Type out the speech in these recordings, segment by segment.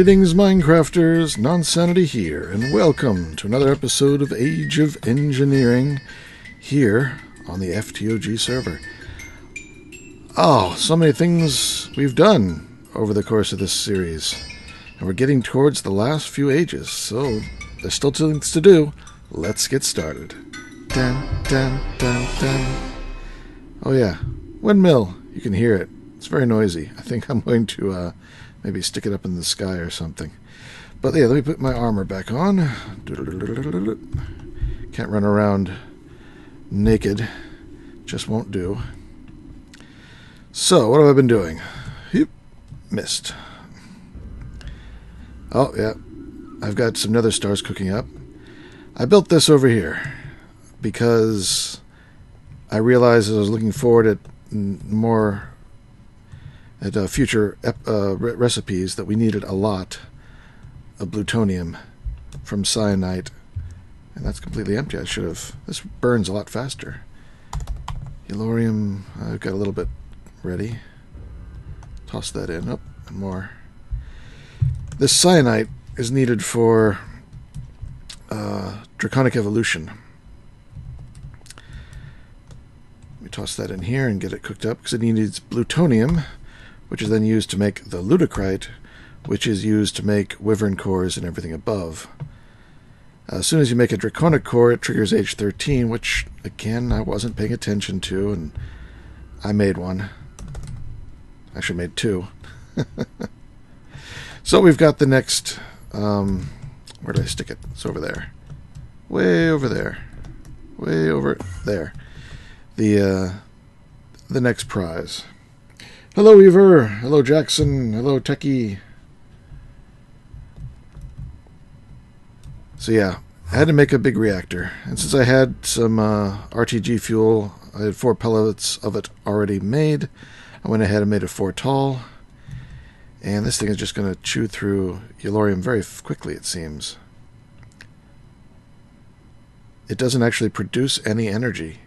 Greetings, Minecrafters! Nonsanity here, and welcome to another episode of Age of Engineering here on the FTOG server. Oh, so many things we've done over the course of this series, and we're getting towards the last few ages, so there's still things to do. Let's get started. Dun, dun, dun, dun. Oh yeah, windmill. You can hear it. It's very noisy. I think I'm going to maybe stick it up in the sky or something. But yeah, let me put my armor back on. Can't run around naked. Just won't do. So, what have I been doing? Missed. Oh, yeah. I've got some nether stars cooking up. I built this over here because I realized as I was looking forward at more future recipes that we needed a lot of plutonium from syenite, and that's completely empty. I should have. This burns a lot faster. Yellorium, I've got a little bit ready. Toss that in. Oh, and more. This syenite is needed for draconic evolution. Let me toss that in here and get it cooked up because it needs plutonium, which is then used to make the ludocrite, which is used to make wyvern cores and everything above. As soon as you make a draconic core, it triggers age 13, which, again, I wasn't paying attention to, and I made one. Actually made two. So we've got the next... where did I stick it? It's over there. Way over there. Way over there. The next prize. Hello, Weaver. Hello, Jackson. Hello, Techie. So yeah, I had to make a big reactor. And since I had some RTG fuel, I had 4 pellets of it already made. I went ahead and made it 4 tall. And this thing is just going to chew through yellorium very quickly, it seems. It doesn't actually produce any energy.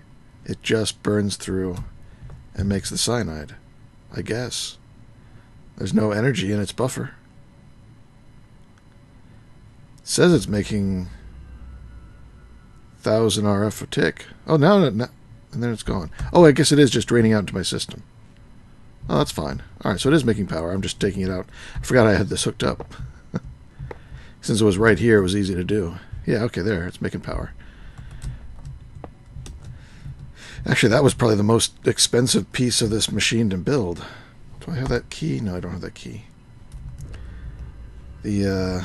It just burns through and makes the cyanide, I guess. There's no energy in its buffer. It says it's making 1000 RF a tick. Oh, now, and then it's gone. Oh, I guess it is just draining out into my system. Oh, that's fine. Alright, so it is making power. I'm just taking it out. I forgot I had this hooked up. Since it was right here, it was easy to do. Yeah, okay, there. It's making power. Actually, that was probably the most expensive piece of this machine to build. Do I have that key? No, I don't have that key. The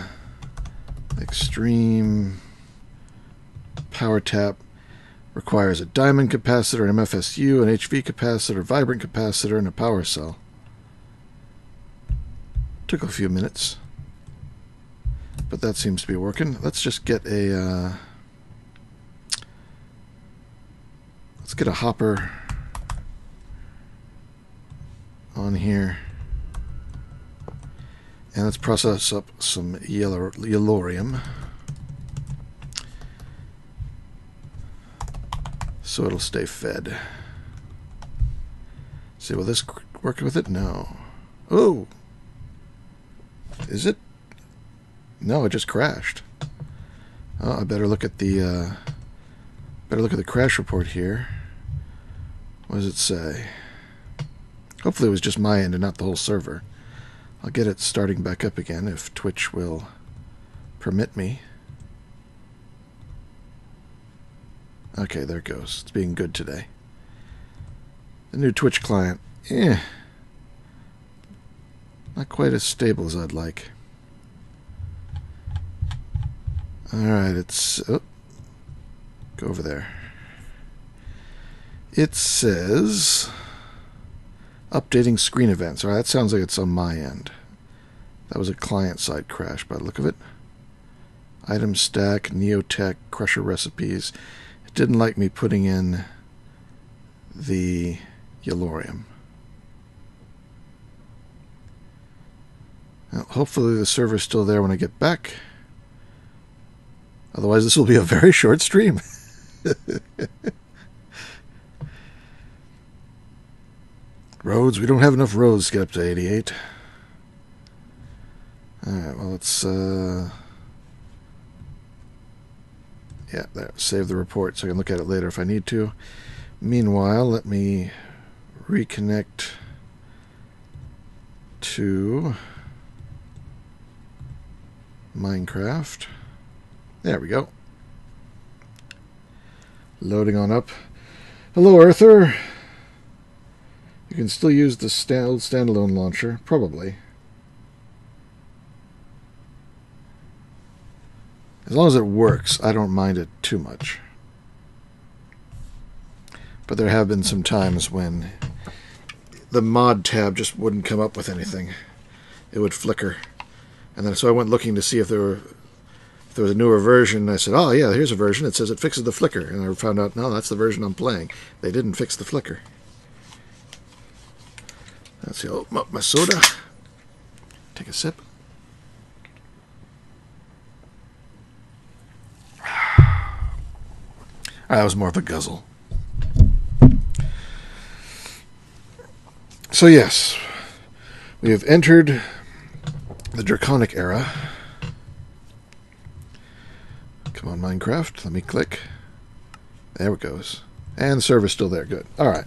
extreme power tap requires a diamond capacitor, an MFSU, an HV capacitor, vibrant capacitor, and a power cell. Took a few minutes, but that seems to be working. Let's just get a let's get a hopper on here, and let's process up some yellorium. So it'll stay fed. See, will this work with it? No. Oh! Is it? No, it just crashed. Oh, I better look at the crash report here. What does it say? Hopefully it was just my end and not the whole server. I'll get it starting back up again if Twitch will permit me. Okay, there it goes. It's being good today. The new Twitch client. Not quite as stable as I'd like. Alright, it's... Oh, go over there. It says... Updating screen events. Alright, that sounds like it's on my end. That was a client-side crash by the look of it. Item stack, Neotech, Crusher recipes... It didn't like me putting in the yellorium. Well, hopefully the server's still there when I get back. Otherwise this will be a very short stream. Roads, we don't have enough roads to get up to 88. Alright, well, let's, yeah, there, save the report so I can look at it later if I need to. Meanwhile, let me reconnect to Minecraft. There we go. Loading on up. Hello, Earther. You can still use the standalone launcher, probably. As long as it works, I don't mind it too much. But there have been some times when the mod tab just wouldn't come up with anything. It would flicker. And then so I went looking to see if there was a newer version. I said, oh yeah, here's a version. It says it fixes the flicker. And I found out, no, that's the version I'm playing. They didn't fix the flicker. Let's see, I'll open up my soda. Take a sip. That was more of a guzzle. So yes, we have entered the draconic era. Come on, Minecraft. Let me click. There it goes. And the server's still there. Good. Alright.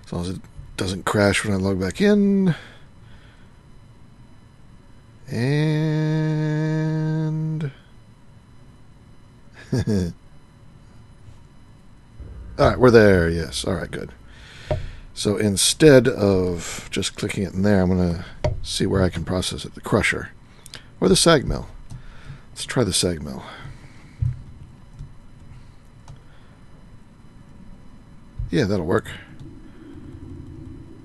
As long as it doesn't crash when I log back in. And... Alright, we're there, yes. Alright, good. So instead of just clicking it in there, I'm going to see where I can process it. The crusher. Or the sag mill. Let's try the sag mill. Yeah, that'll work.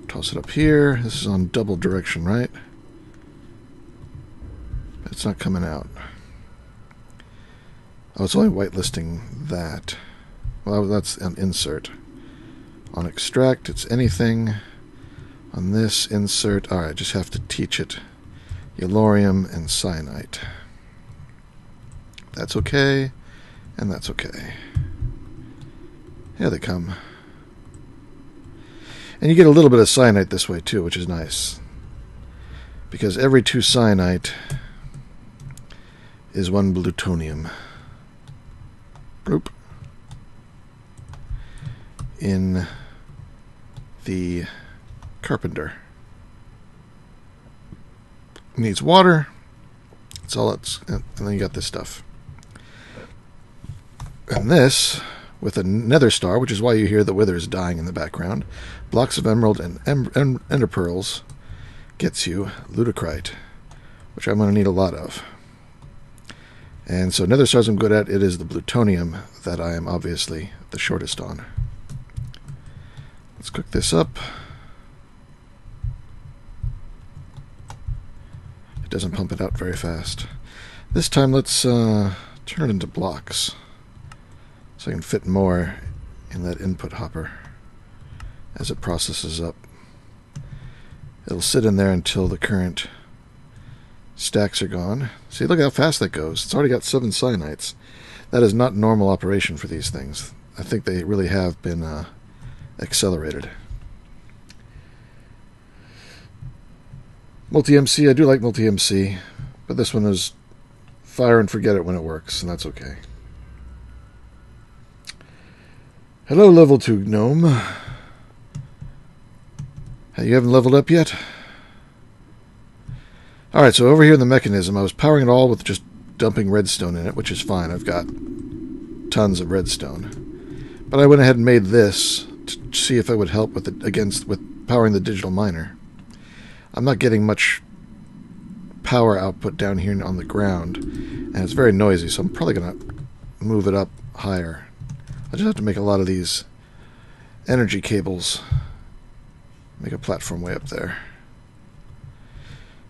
Toss it up here. This is on double direction, right? It's not coming out. Oh, it's only whitelisting that. Well, that's an insert. On extract, it's anything. On this, insert. Alright, just have to teach it. Yellorium and syenite. That's okay. And that's okay. Here they come. And you get a little bit of syenite this way too, which is nice. Because every 2 syenite is 1 plutonium. Bloop. In the carpenter. Needs water. That's all it's, and then you got this stuff. And this, with a nether star, which is why you hear the withers dying in the background, blocks of emerald and ender pearls gets you ludocrite, which I'm going to need a lot of. And so nether stars I'm good at. It is the plutonium that I am obviously the shortest on. Let's cook this up. It doesn't pump it out very fast. This time let's turn it into blocks so I can fit more in that input hopper as it processes up. It'll sit in there until the current stacks are gone. See, look how fast that goes. It's already got 7 syenites. That is not normal operation for these things. I think they really have been accelerated. Multi-MC, I do like multi-MC, but this one is fire and forget it when it works, and that's okay. Hello, level 2 gnome. Hey, you haven't leveled up yet? Alright, so over here in the Mekanism, I was powering it all with just dumping redstone in it, which is fine. I've got tons of redstone. But I went ahead and made this to see if it would help with with powering the digital miner. I'm not getting much power output down here on the ground, and it's very noisy, so I'm probably going to move it up higher. I just have to make a lot of these energy cables. Make a platform way up there.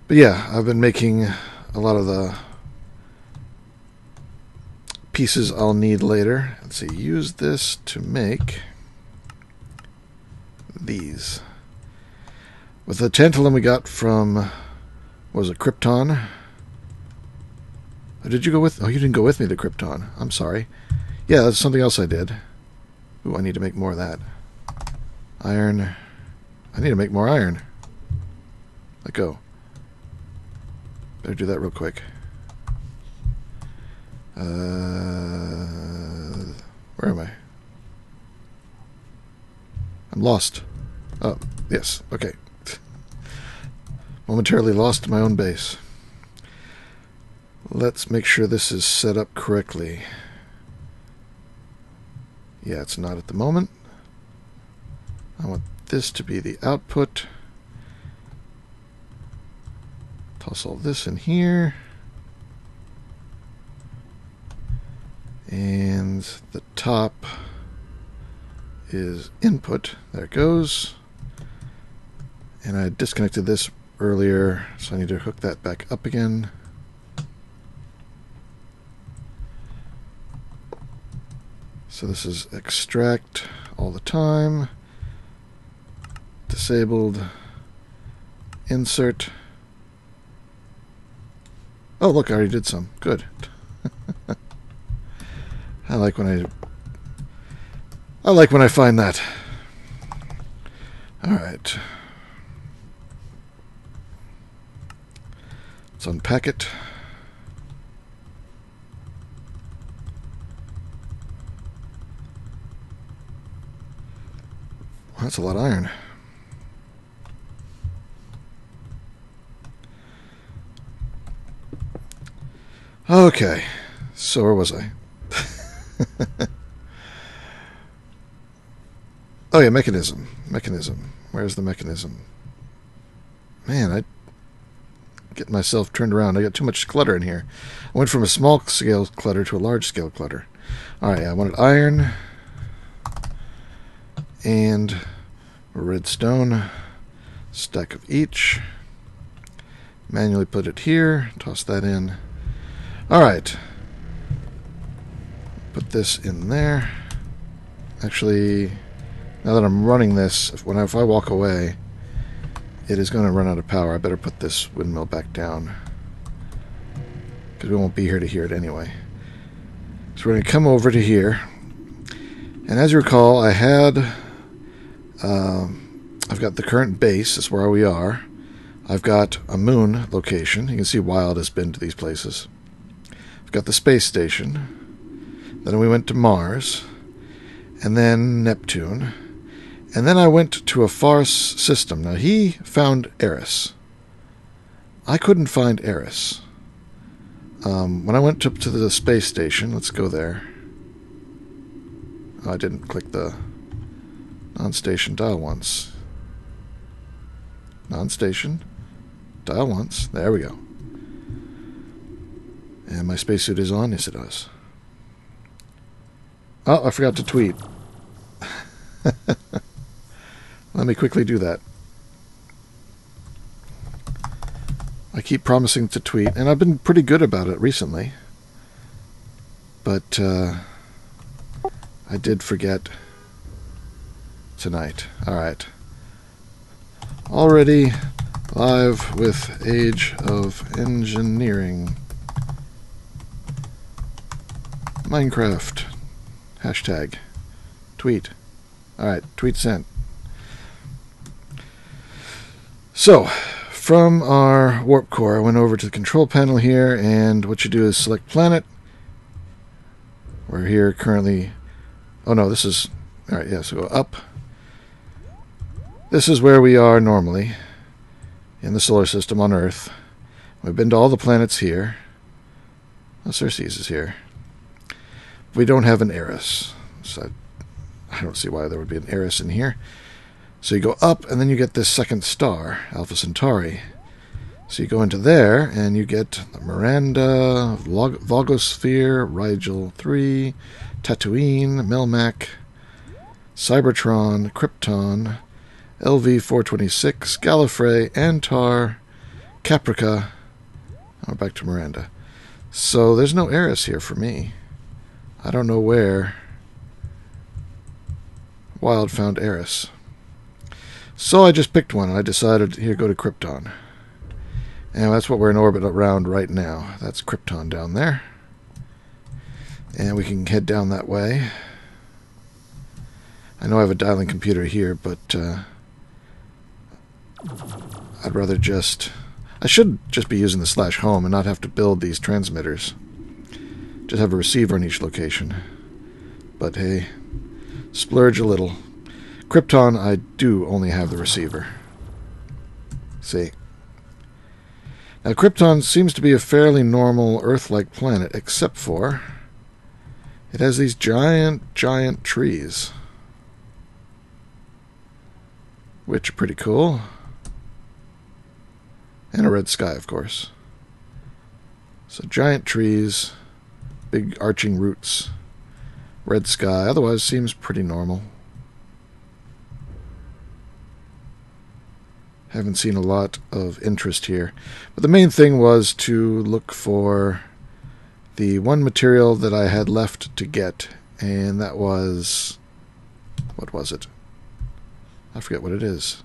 But yeah, I've been making a lot of the pieces I'll need later. Let's see, use this to make these. With the tantalum we got from, what was it, Krypton? Or did you go with, oh, you didn't go with me to Krypton. I'm sorry. Yeah, that's something else I did. Ooh, I need to make more of that. Iron. I need to make more iron. Let go. Better do that real quick. Where am I? I'm lost. Oh, yes. Okay. Momentarily lost my own base. Let's make sure this is set up correctly. Yeah, it's not at the moment. I want this to be the output. Toss all this in here. And the top is input. There it goes. And I disconnected this earlier, so I need to hook that back up again. So this is extract all the time. Disabled. Insert. Oh, look, I already did some. Good. I like when I find that. All right. Let's unpack it. Well, that's a lot of iron. Okay, so where was I? Oh yeah, mechanism. Mechanism. Where's the mechanism? Man, I get myself turned around. I got too much clutter in here. I went from a small scale clutter to a large scale clutter. Alright, I wanted iron and redstone. Stack of each. Manually put it here. Toss that in. Alright. Put this in there. Actually, now that I'm running this, if I walk away, it is going to run out of power. I better put this windmill back down, because we won't be here to hear it anyway. So we're going to come over to here. And as you recall, I had... I've got the current base. That's where we are. I've got a moon location. You can see Wild has been to these places. I've got the space station. Then we went to Mars. And then Neptune. And then I went to a far system. Now, he found Eris. I couldn't find Eris. When I went up to the space station, let's go there. Oh, I didn't click the non-station dial once. Non-station dial once. There we go. And my spacesuit is on. Yes, it does. Oh, I forgot to tweet. Let me quickly do that. I keep promising to tweet, and I've been pretty good about it recently. But I did forget tonight. Alright. Already live with Age of Engineering. Minecraft. Hashtag. Tweet. Alright, tweet sent. So, from our warp core, I went over to the control panel here, and what you do is select planet. We're here currently... Oh no, this is... Alright, yeah, so go up. This is where we are normally, in the solar system on Earth. We've been to all the planets here. Oh, Ceres is here. We don't have an Eris, so I don't see why there would be an Eris in here. So you go up, and then you get this second star, Alpha Centauri. So you go into there, and you get the Miranda, Vogosphere, Rigel 3, Tatooine, Melmac, Cybertron, Krypton, LV-426, Gallifrey, Antar, Caprica. Oh, back to Miranda. So there's no Eris here for me. I don't know where Wild found Eris. So I just picked one, and I decided, here, go to Krypton. And that's what we're in orbit around right now. That's Krypton down there. And we can head down that way. I know I have a dialing computer here, but I'd rather just... I should just be using the /home and not have to build these transmitters. Just have a receiver in each location. But hey, splurge a little. Krypton, I do only have the receiver. See. Now, Krypton seems to be a fairly normal Earth-like planet, except for it has these giant trees, which are pretty cool. And a red sky, of course. So giant trees, big arching roots, red sky. Otherwise, seems pretty normal. Haven't seen a lot of interest here. But the main thing was to look for the one material that I had left to get. And that was... what was it? I forget what it is.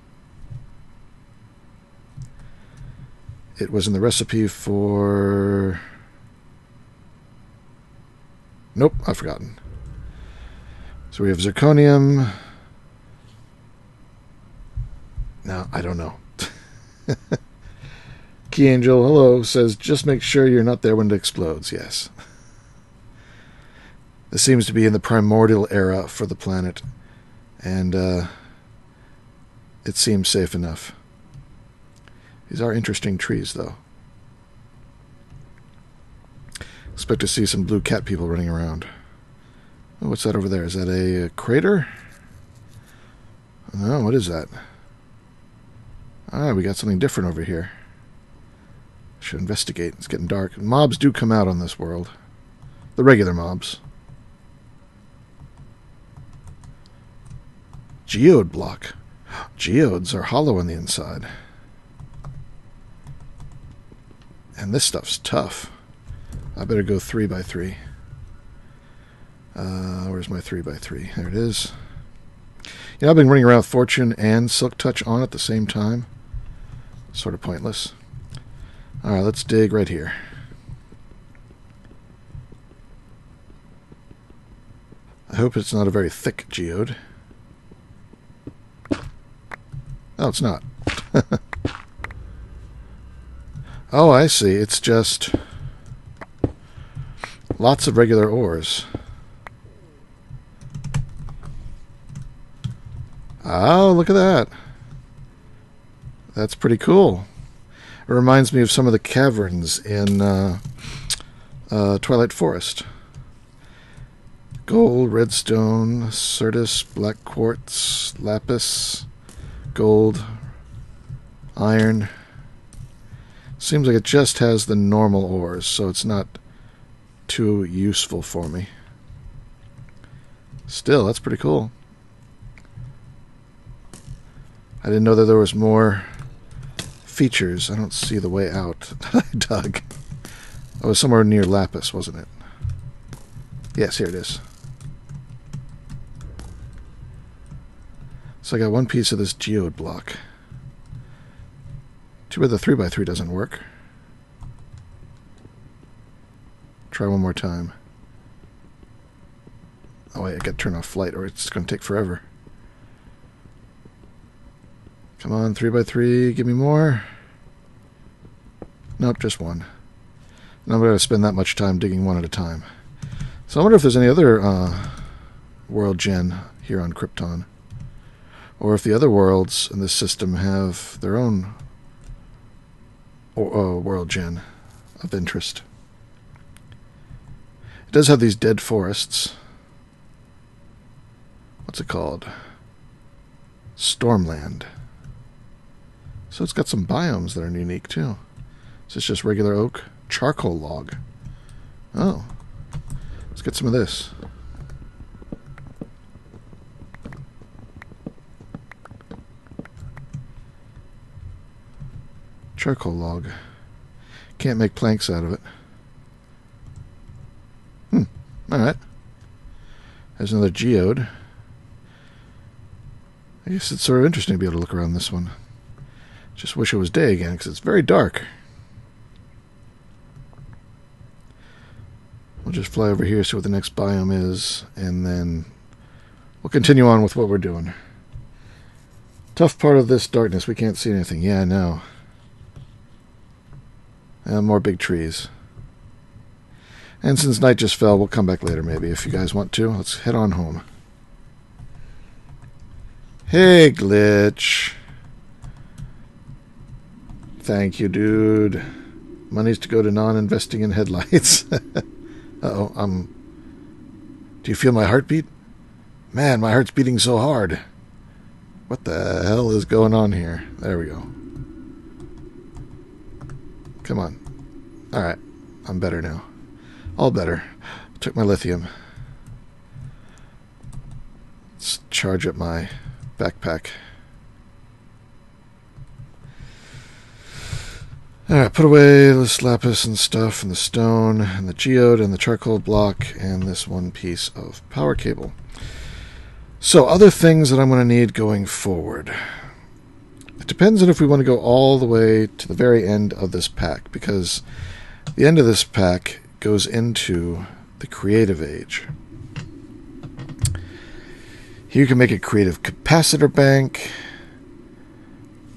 It was in the recipe for... nope, I've forgotten. So we have zirconium. No, I don't know. Key Angel, hello, says, just make sure you're not there when it explodes. Yes. This seems to be in the primordial era for the planet. And it seems safe enough. These are interesting trees, though. Expect to see some blue cat people running around. Oh, what's that over there? Is that a crater? Oh, what is that? Ah, we got something different over here. Should investigate. It's getting dark. Mobs do come out on this world. The regular mobs. Geode block. Geodes are hollow on the inside. And this stuff's tough. I better go 3x3. Where's my 3x3? There it is. You know, I've been running around with Fortune and Silk Touch on at the same time. Sort of pointless. Alright, let's dig right here. I hope it's not a very thick geode. Oh, it's not. Oh, I see. It's just lots of regular ores. Oh, look at that. That's pretty cool. It reminds me of some of the caverns in Twilight Forest. Gold, redstone, certus, black quartz, lapis, gold, iron. Seems like it just has the normal ores, so it's not too useful for me. Still, that's pretty cool. I didn't know that there was more features. I don't see the way out that I dug. Oh, it was somewhere near lapis, wasn't it? Yes, here it is. So I got one piece of this geode block. Too bad the 3x3 doesn't work. Try one more time. Oh wait, I gotta turn off flight or it's gonna take forever. Come on, 3x3, give me more. Nope, just one. And I'm gonna spend that much time digging one at a time. So I wonder if there's any other world gen here on Krypton. Or if the other worlds in this system have their own world gen of interest. It does have these dead forests. What's it called? Stormland. So it's got some biomes that are unique too. Is this just regular oak? Charcoal log. Oh. Let's get some of this. Charcoal log. Can't make planks out of it. Alright. There's another geode. I guess it's sort of interesting to be able to look around this one. Just wish it was day again, because it's very dark. We'll just fly over here, see what the next biome is, and then we'll continue on with what we're doing. Tough part of this darkness, we can't see anything. Yeah, I know. And more big trees. And since night just fell, we'll come back later maybe if you guys want to. Let's head on home. Hey, Glitch. Thank you, dude. Money's to go to non-investing in headlights. Uh-oh, do you feel my heartbeat? Man, my heart's beating so hard. What the hell is going on here? There we go. Come on. Alright, I'm better now. All better. Took my lithium. Let's charge up my backpack. Alright, put away this lapis and stuff, and the stone, and the geode, and the charcoal block, and this one piece of power cable. So, other things that I'm going to need going forward. It depends on if we want to go all the way to the very end of this pack, because the end of this pack goes into the creative age. Here you can make a creative capacitor bank,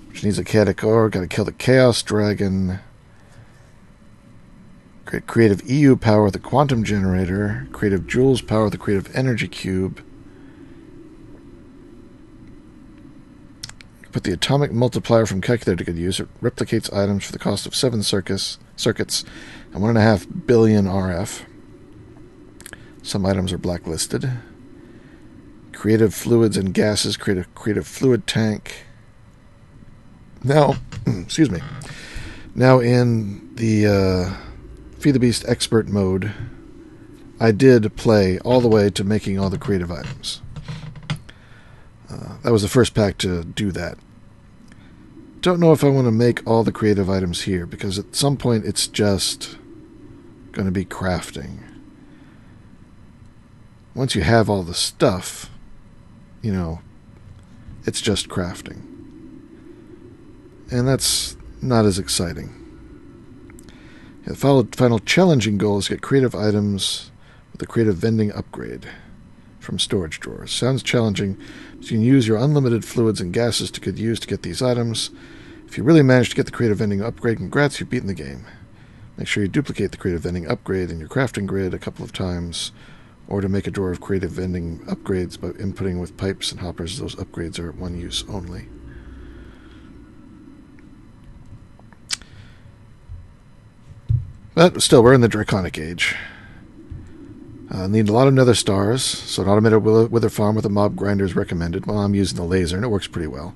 which needs a chaotic ore. Got to kill the chaos dragon. Create creative EU power with the quantum generator. Creative joules power with the creative energy cube. Put the atomic multiplier from calculator to good use. It replicates items for the cost of 7 circuits and 1.5 billion RF. Some items are blacklisted. Creative fluids and gases. Create a creative fluid tank. Now, excuse me. Now in the Feed the Beast expert mode, I did play all the way to making all the creative items. That was the first pack to do that. Don't know if I want to make all the creative items here, because at some point it's just going to be crafting. Once you have all the stuff, you know, it's just crafting. And that's not as exciting. The final challenging goal is to get creative items with a creative vending upgrade from storage drawers. Sounds challenging, but you can use your unlimited fluids and gases to good use to get these items. If you really manage to get the creative vending upgrade, congrats, you've beaten the game. Make sure you duplicate the creative vending upgrade in your crafting grid a couple of times, or to make a drawer of creative vending upgrades by inputting with pipes and hoppers. Those upgrades are one use only. But still, we're in the draconic age. Need a lot of nether stars, so an automated wither farm with a mob grinder is recommended. Well, I'm using the laser, and it works pretty well.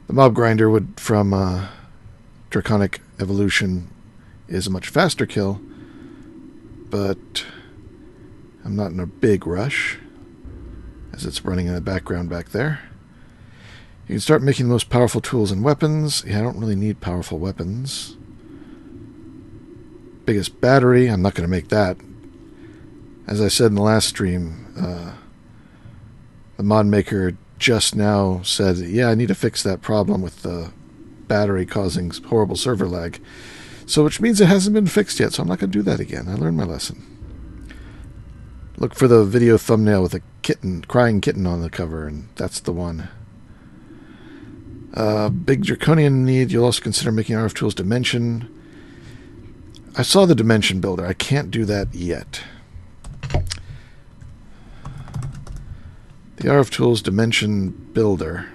The mob grinder from draconic evolution is a much faster kill, but I'm not in a big rush, as it's running in the background back there. You can start making the most powerful tools and weapons. Yeah, I don't really need powerful weapons. Biggest battery, I'm not going to make that. As I said in the last stream, the mod maker just now said, yeah, I need to fix that problem with the battery causing horrible server lag. So which means it hasn't been fixed yet, so I'm not going to do that again. I learned my lesson. Look for the video thumbnail with a kitten, crying kitten on the cover, and that's the one. Big draconian need. You'll also consider making RF tools dimension. I saw the dimension builder. I can't do that yet. The RF Tools Dimension Builder.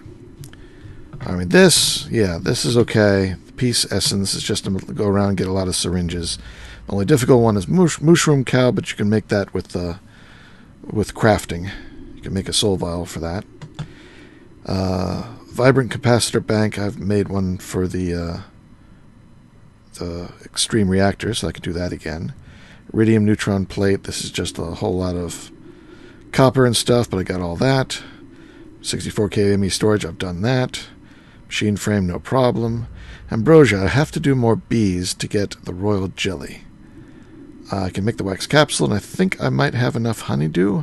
I mean, this is okay. The piece essence is just to go around and get a lot of syringes. The only difficult one is Mushroom Cow, but you can make that with crafting. You can make a soul vial for that. Vibrant Capacitor Bank. I've made one for the extreme reactor, so I could do that again. Iridium Neutron Plate. This is just a whole lot of copper and stuff, but I got all that. 64K ME storage, I've done that. Machine frame, no problem. Ambrosia, I have to do more bees to get the royal jelly. I can make the wax capsule, and I think I might have enough honeydew,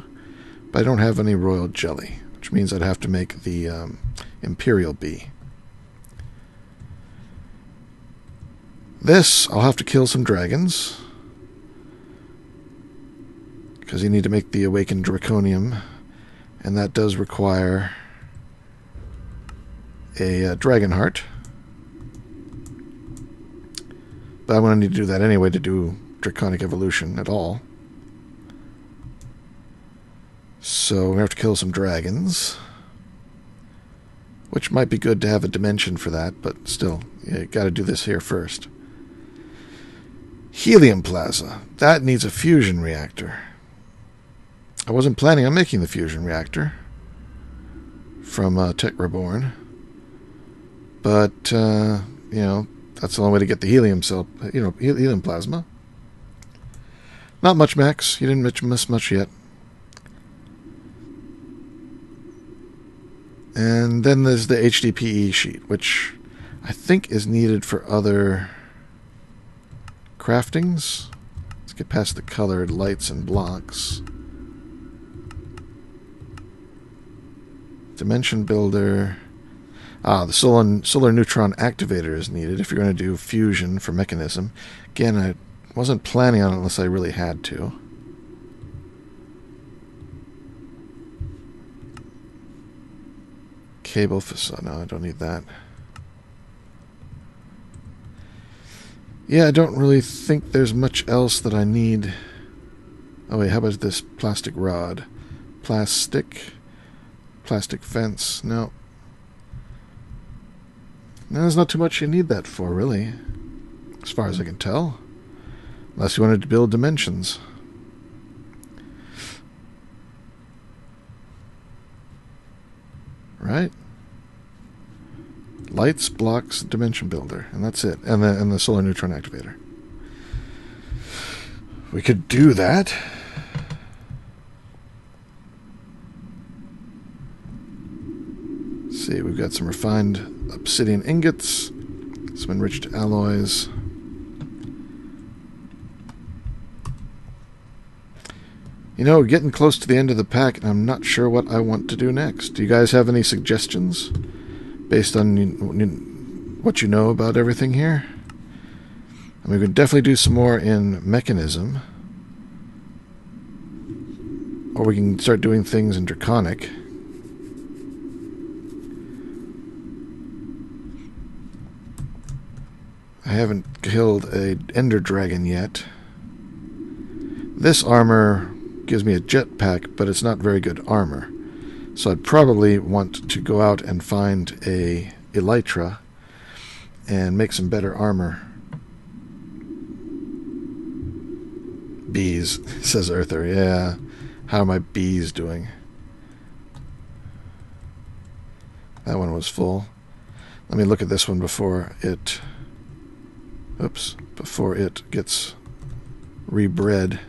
but I don't have any royal jelly, which means I'd have to make the imperial bee. This, I'll have to kill some dragons, because you need to make the awakened draconium, and that does require a dragon heart. But I'm going to need to do that anyway to do draconic evolution at all. So we have to kill some dragons. Which might be good to have a dimension for that, but still, you got to do this here first. Helium plasma. That needs a fusion reactor. I wasn't planning on making the fusion reactor from Tech Reborn. But, you know, that's the only way to get the helium cell, helium plasma. Not much, Max. You didn't miss much yet. And then there's the HDPE sheet, which I think is needed for other craftings. Let's get past the colored lights and blocks. Dimension builder. The solar neutron activator is needed if you're going to do fusion for Mekanism. Again, I wasn't planning on it unless I really had to. Cable facade. No, I don't need that. Yeah, I don't really think there's much else that I need. Oh wait, how about this plastic rod? Plastic fence. No. No, there's not too much you need that for, really. As far as I can tell. Unless you wanted to build dimensions. Right? Lights, blocks, dimension builder, and that's it. And the solar neutron activator. We could do that. Let's see, we've got some refined obsidian ingots, some enriched alloys. You know, we're getting close to the end of the pack, and I'm not sure what I want to do next. Do you guys have any suggestions based on what you know about everything here? I mean, we could definitely do some more in Mekanism. Or we can start doing things in Draconic. I haven't killed an Ender Dragon yet. This armor gives me a jetpack, but it's not very good armor. So I'd probably want to go out and find a Elytra and make some better armor. Bees, says Earther. Yeah. How are my bees doing? That one was full. Let me look at this one before it... Oops. Before it gets rebred.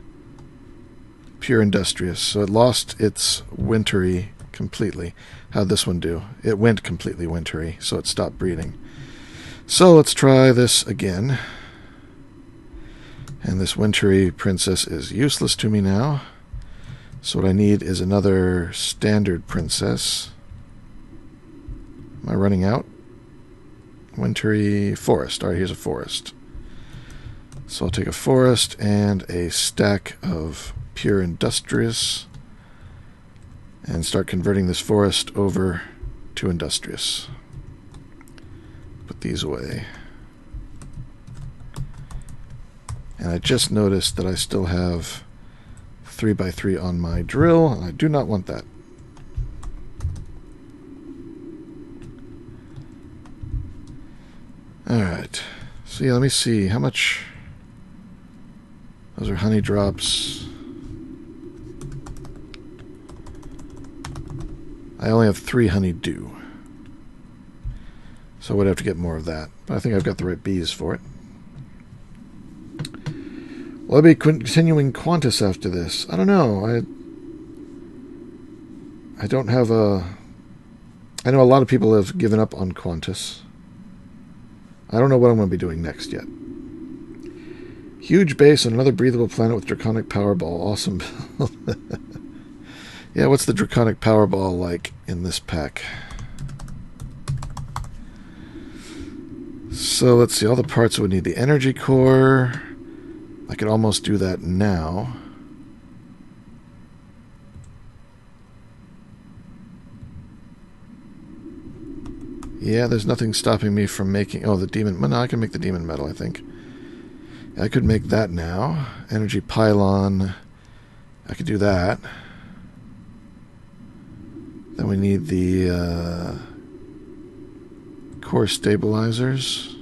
Pure Industrious. So it lost its wintry completely. How'd this one do? It went completely wintry, so it stopped breeding. So let's try this again. And this wintry princess is useless to me now. So what I need is another standard princess. Am I running out? Wintry forest. Alright, here's a forest. So I'll take a forest and a stack of Pure Industrious and start converting this forest over to Industrious. Put these away. And I just noticed that I still have 3x3 on my drill, and I do not want that. Alright. So yeah, let me see. How much... Those are honey drops. I only have 3 honeydew. So I would have to get more of that. But I think I've got the right bees for it. Will I be continuing Quantus after this? I don't know. I don't have a... I know a lot of people have given up on Quantus. I don't know what I'm going to be doing next yet. Huge base on another breathable planet with draconic powerball. Awesome build. Yeah, what's the draconic powerball like in this pack? So let's see, all the parts would need the energy core. I could almost do that now. Yeah, there's nothing stopping me from making... Oh, the demon... Well, no, I can make the demon metal, I think. I could make that now. Energy pylon. I could do that. Then we need the core stabilizers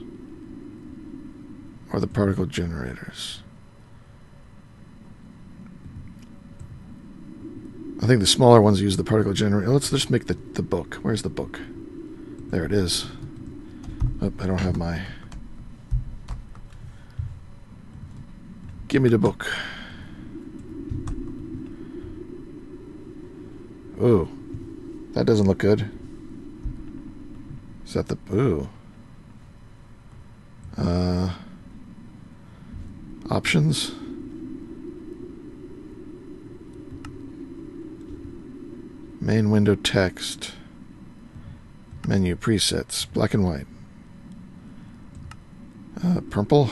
or the particle generators. I think the smaller ones use the particle generator. Let's just make the book. Where's the book? There it is. Oh, I don't have my... Give me the book. Ooh. That doesn't look good. Is that the... Ooh. Options? Main window text. Menu presets. Black and white. Purple?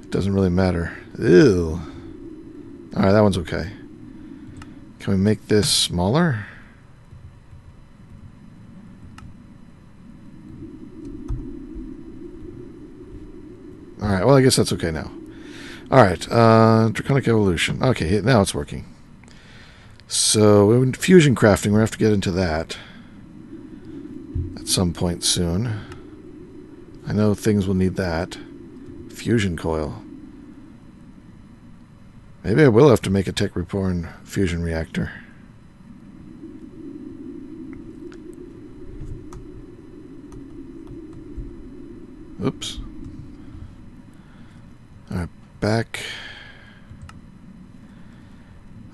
It doesn't really matter. Ew. Alright, that one's okay. Can we make this smaller? Alright, well I guess that's okay now. Alright, draconic evolution. Okay, now it's working. So, in fusion crafting, we're going to have to get into that at some point soon. I know things will need that. Fusion coil. Maybe I will have to make a tech reborn fusion reactor. Oops. Alright, back.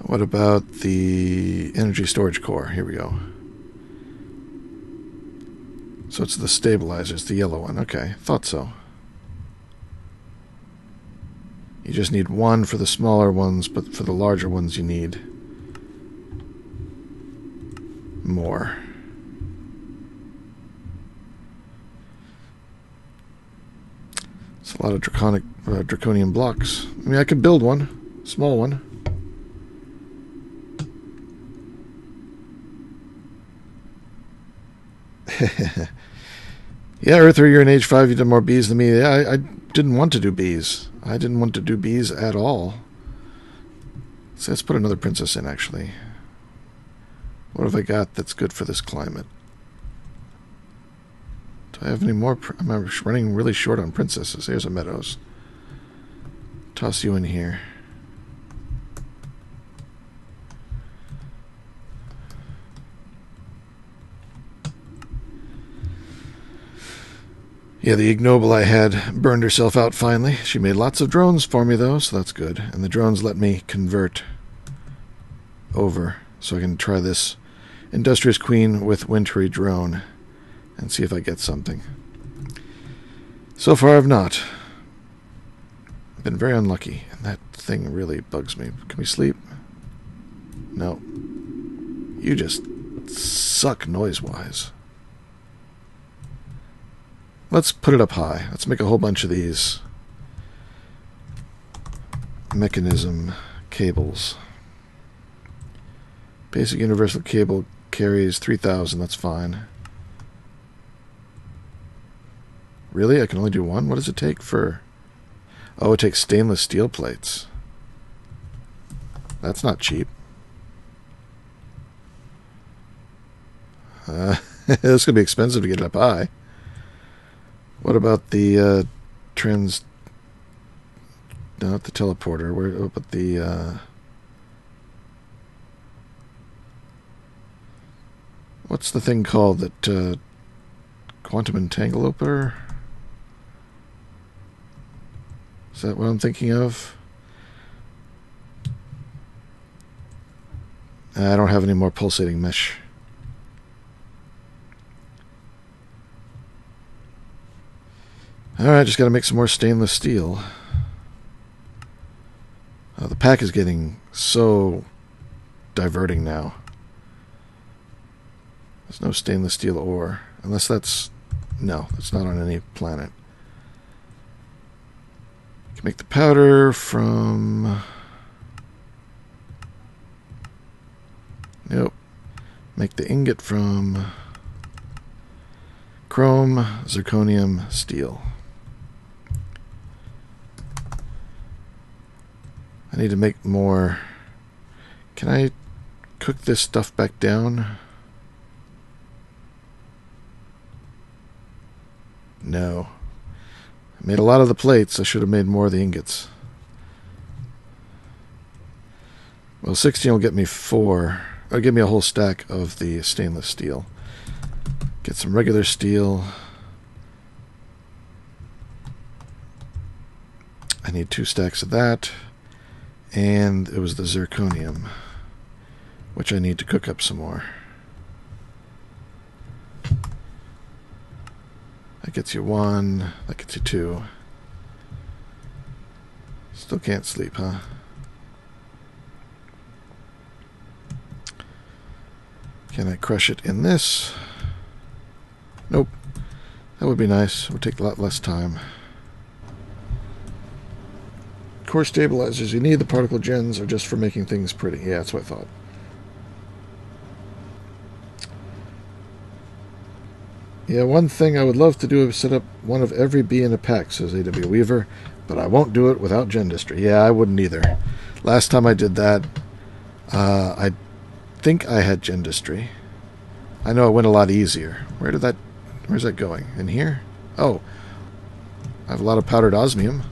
What about the energy storage core? Here we go. So it's the stabilizers, the yellow one. Okay, thought so. You just need one for the smaller ones, but for the larger ones you need more. It's a lot of draconian blocks. I mean, I could build one, small one. Yeah, Earther, you're in age 5, you did more bees than me. Yeah, I didn't want to do bees. I didn't want to do bees at all. So let's put another princess in, actually. What have I got that's good for this climate? Do I have any more? I'm running really short on princesses. Here's a meadows. Toss you in here. Yeah, the ignoble I had burned herself out finally. She made lots of drones for me, though, so that's good. And the drones let me convert over, so I can try this Industrious Queen with Wintry Drone and see if I get something. So far, I've not. I've been very unlucky, and that thing really bugs me. Can we sleep? No. You just suck noise-wise. Let's put it up high. Let's make a whole bunch of these Mekanism cables. Basic universal cable carries 3,000. That's fine. Really? I can only do one? What does it take for... Oh, it takes stainless steel plates. That's not cheap. It's going to be expensive to get it up high. What about the not the teleporter? Where about the what's the thing called that quantum entangle opener? Is that what I'm thinking of? I don't have any more pulsating mesh. Alright, just got to make some more stainless steel. The pack is getting so diverting now. There's no stainless steel ore. Unless that's... No, that's not on any planet. You can make the powder from... Nope. Make the ingot from... Chrome, zirconium, steel. I need to make more. Can I cook this stuff back down? No. I made a lot of the plates. I should have made more of the ingots. Well, 16 will get me 4. It'll give me a whole stack of the stainless steel. Get some regular steel. I need 2 stacks of that. And it was the zirconium, which I need to cook up some more. That gets you 1. That gets you 2. Still can't sleep, huh? Can I crush it in this? Nope. That would be nice. It would take a lot less time. Core stabilizers. You need the particle gens or just for making things pretty. Yeah, that's what I thought. Yeah, one thing I would love to do is set up one of every bee in a pack, says A.W. Weaver, but I won't do it without gendistry. Yeah, I wouldn't either. Last time I did that, I think I had gendistry. I know it went a lot easier. Where's that going? In here? Oh, I have a lot of powdered osmium.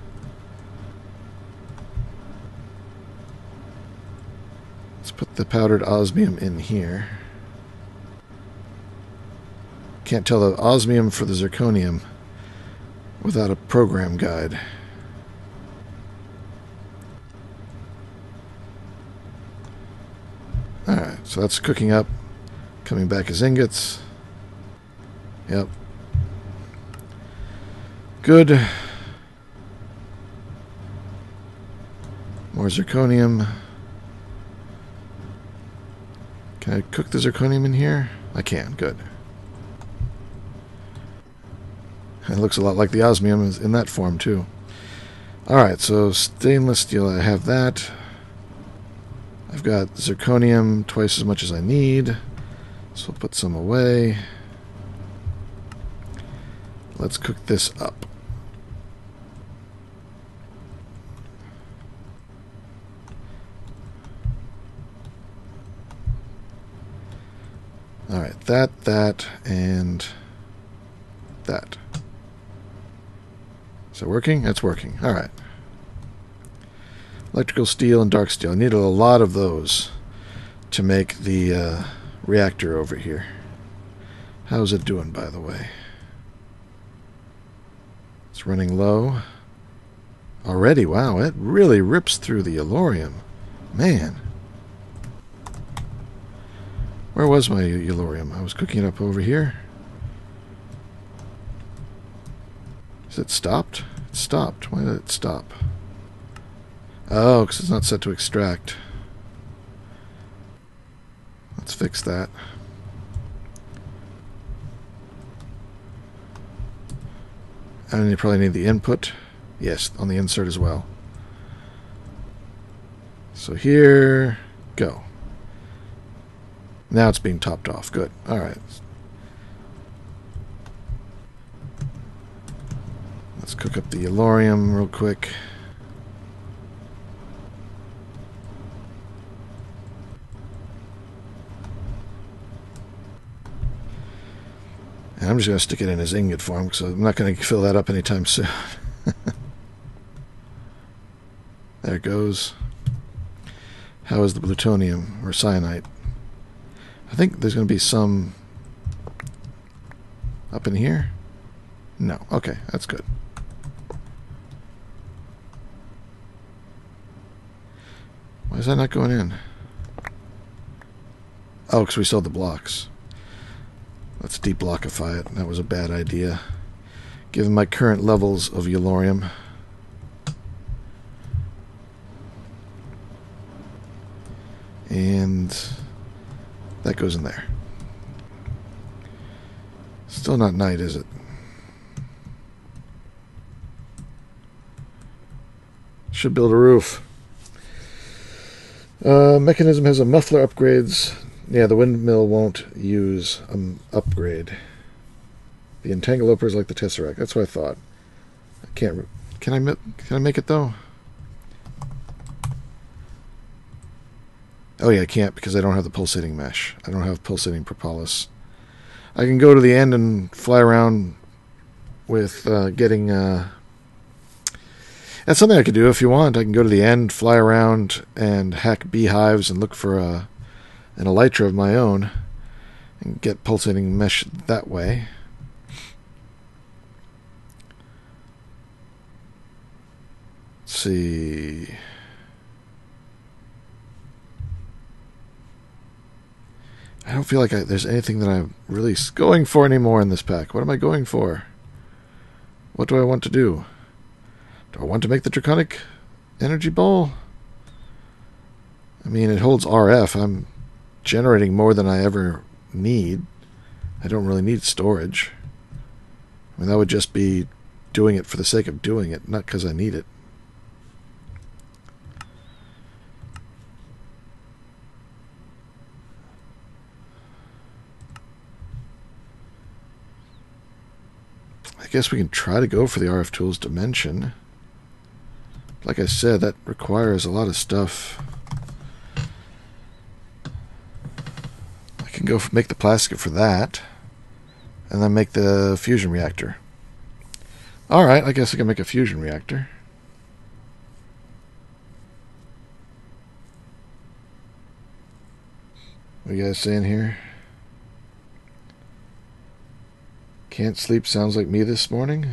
Let's put the powdered osmium in here. Can't tell the osmium for the zirconium without a program guide. Alright, so that's cooking up. Coming back as ingots. Yep. Good. More zirconium. Can I cook the zirconium in here? I can, good. It looks a lot like the osmium is in that form too. Alright, so stainless steel, I have that. I've got zirconium twice as much as I need. So I'll put some away. Let's cook this up. Alright, that, and that. Is it working? It's working. Alright. Electrical steel and dark steel. I needed a lot of those to make the reactor over here. How's it doing, by the way? It's running low. Already, wow, it really rips through the yellorium. Man. Where was my yellorium? I was cooking it up over here. Is it stopped? It stopped. Why did it stop? Oh, because it's not set to extract. Let's fix that. And you probably need the input. Yes, on the insert as well. So here, go. Now it's being topped off. Good. Alright. Let's cook up the yellorium real quick. And I'm just going to stick it in his ingot form because I'm not going to fill that up anytime soon. There it goes. How is the plutonium or syenite? I think there's going to be some up in here. No. Okay, that's good. Why is that not going in? Oh, because we sold the blocks. Let's deblockify it. That was a bad idea. Given my current levels of yellorium. And that goes in there. Still not night, is it? Should build a roof. Mekanism has a muffler upgrades. Yeah, the windmill won't use an upgrade. The entangloper is like the tesseract. That's what I thought. I can't. Can I make it though? Oh yeah, I can't because I don't have the pulsating mesh. I don't have pulsating propolis. I can go to the end and fly around with getting... That's something I could do if you want. I can go to the end, fly around, and hack beehives and look for an elytra of my own and get pulsating mesh that way. Let's see... I don't feel like there's anything that I'm really going for anymore in this pack. What am I going for? What do I want to do? Do I want to make the draconic energy ball? I mean, it holds RF. I'm generating more than I ever need. I don't really need storage. I mean, that would just be doing it for the sake of doing it, not because I need it. I guess we can try to go for the RF Tools Dimension. Like I said, that requires a lot of stuff. I can go make the plastic for that, and then make the fusion reactor. Alright, I guess I can make a fusion reactor. What are you guys saying here? Can't sleep sounds like me this morning.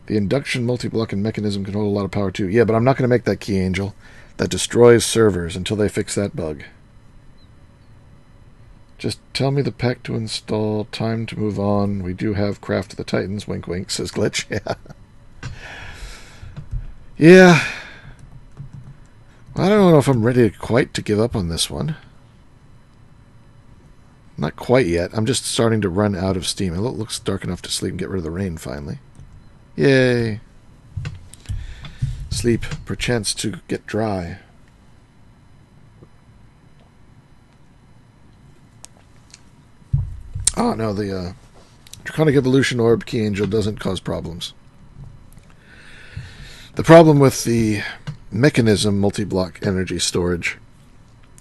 The induction multi-block and mechanism can hold a lot of power too. Yeah, but I'm not going to make that key angel. That destroys servers until they fix that bug. Just tell me the pack to install. Time to move on. We do have Craft of the Titans. Wink wink, says Glitch. Yeah. Yeah. I don't know if I'm ready quite to give up on this one. Not quite yet. I'm just starting to run out of steam. It looks dark enough to sleep and get rid of the rain finally. Yay. Sleep, perchance to get dry. Oh, no, the Draconic Evolution Orb Key Angel doesn't cause problems. The problem with the Mekanism multi-block energy storage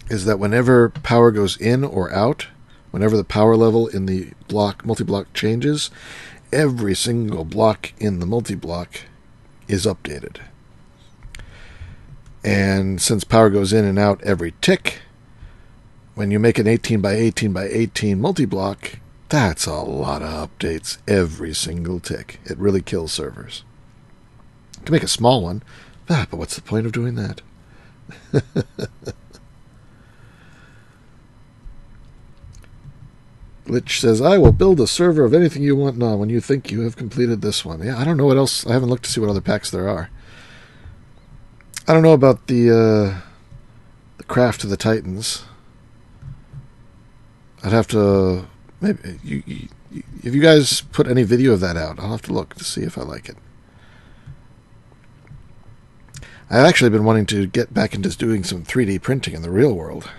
is that whenever power goes in or out, whenever the power level in the multi-block changes, every single block in the multi-block is updated. And since power goes in and out every tick, when you make an 18 by 18 by 18 multi-block, that's a lot of updates every single tick. It really kills servers. You can make a small one, but what's the point of doing that? Glitch says, I will build a server of anything you want now when you think you have completed this one. Yeah, I don't know what else. I haven't looked to see what other packs there are. I don't know about the Craft of the Titans. I'd have to... Maybe if you guys put any video of that out, I'll have to look to see if I like it. I've actually been wanting to get back into doing some 3D printing in the real world.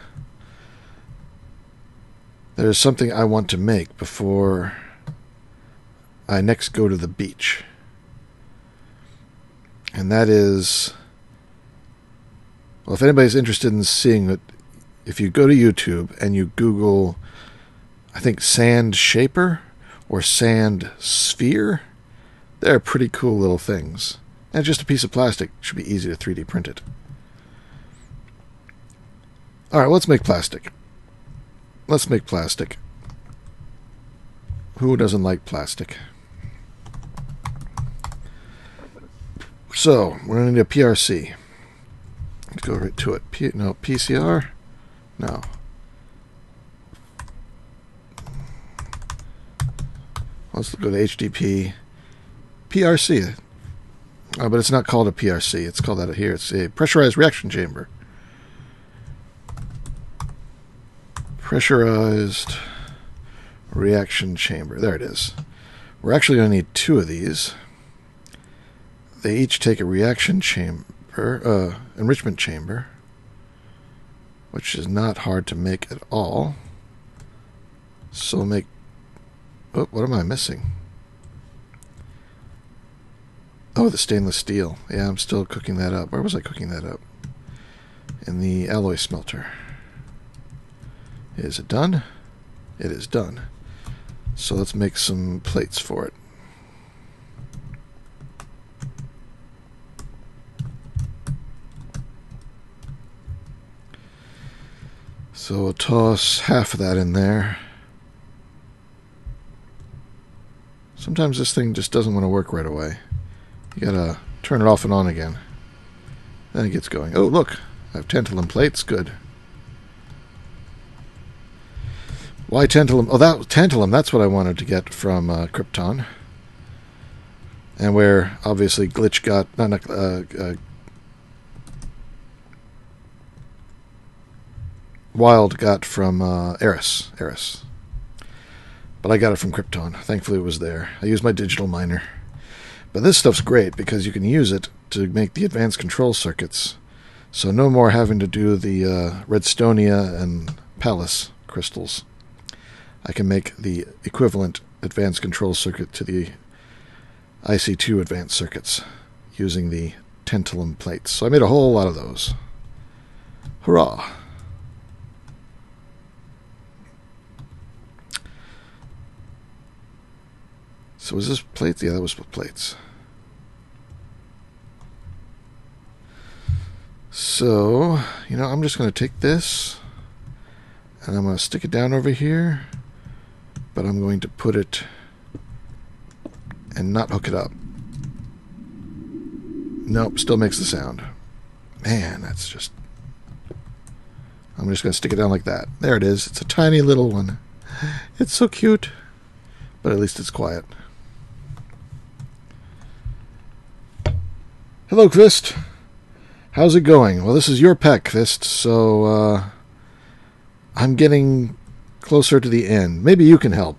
There's something I want to make before I next go to the beach. And that is... Well, if anybody's interested in seeing it, if you go to YouTube and you Google, I think, sand shaper or sand sphere, they're pretty cool little things. And just a piece of plastic. Should be easy to 3D print it. Alright, let's make plastic. Let's make plastic. Who doesn't like plastic? So, we're going to need a PRC. Let's go right to it. No, PCR? No. Let's go to HDP. PRC. But it's not called a PRC. It's called that here. It's a pressurized reaction chamber. Pressurized reaction chamber. There it is. We're actually going to need two of these. They each take a reaction chamber, enrichment chamber, which is not hard to make at all. So make... Oh, what am I missing? Oh, the stainless steel. Yeah, I'm still cooking that up. Where was I cooking that up? In the alloy smelter. Is it done? It is done. So let's make some plates for it. So we'll toss half of that in there. Sometimes this thing just doesn't want to work right away. You gotta turn it off and on again. Then it gets going. Oh, look! I have tantalum plates. Good. Why tantalum? Oh, that tantalum, that's what I wanted to get from Krypton. And where, obviously, Glitch got... Wild got from Eris. But I got it from Krypton. Thankfully it was there. I used my digital miner. But this stuff's great because you can use it to make the advanced control circuits. So no more having to do the Redstonia and Pallas crystals. I can make the equivalent advanced control circuit to the IC2 advanced circuits using the tantalum plates. So I made a whole lot of those. Hurrah! So was this plates? Yeah, that was plates. So, you know, I'm just going to take this and I'm going to stick it down over here, but I'm going to put it and not hook it up. Nope, still makes the sound. Man, that's just... I'm just going to stick it down like that. There it is. It's a tiny little one. It's so cute. But at least it's quiet. Hello, Kvist. How's it going? Well, this is your pack, Kvist, so I'm getting closer to the end. Maybe you can help.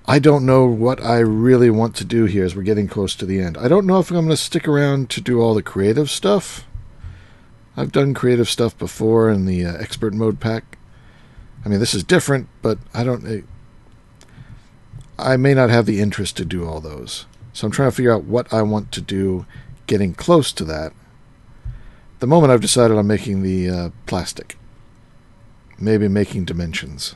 I don't know what I really want to do here as we're getting close to the end. I don't know if I'm going to stick around to do all the creative stuff. I've done creative stuff before in the expert mode pack. I mean, this is different, but I may not have the interest to do all those. So I'm trying to figure out what I want to do getting close to that. At the moment I've decided on making the plastic. Maybe making dimensions.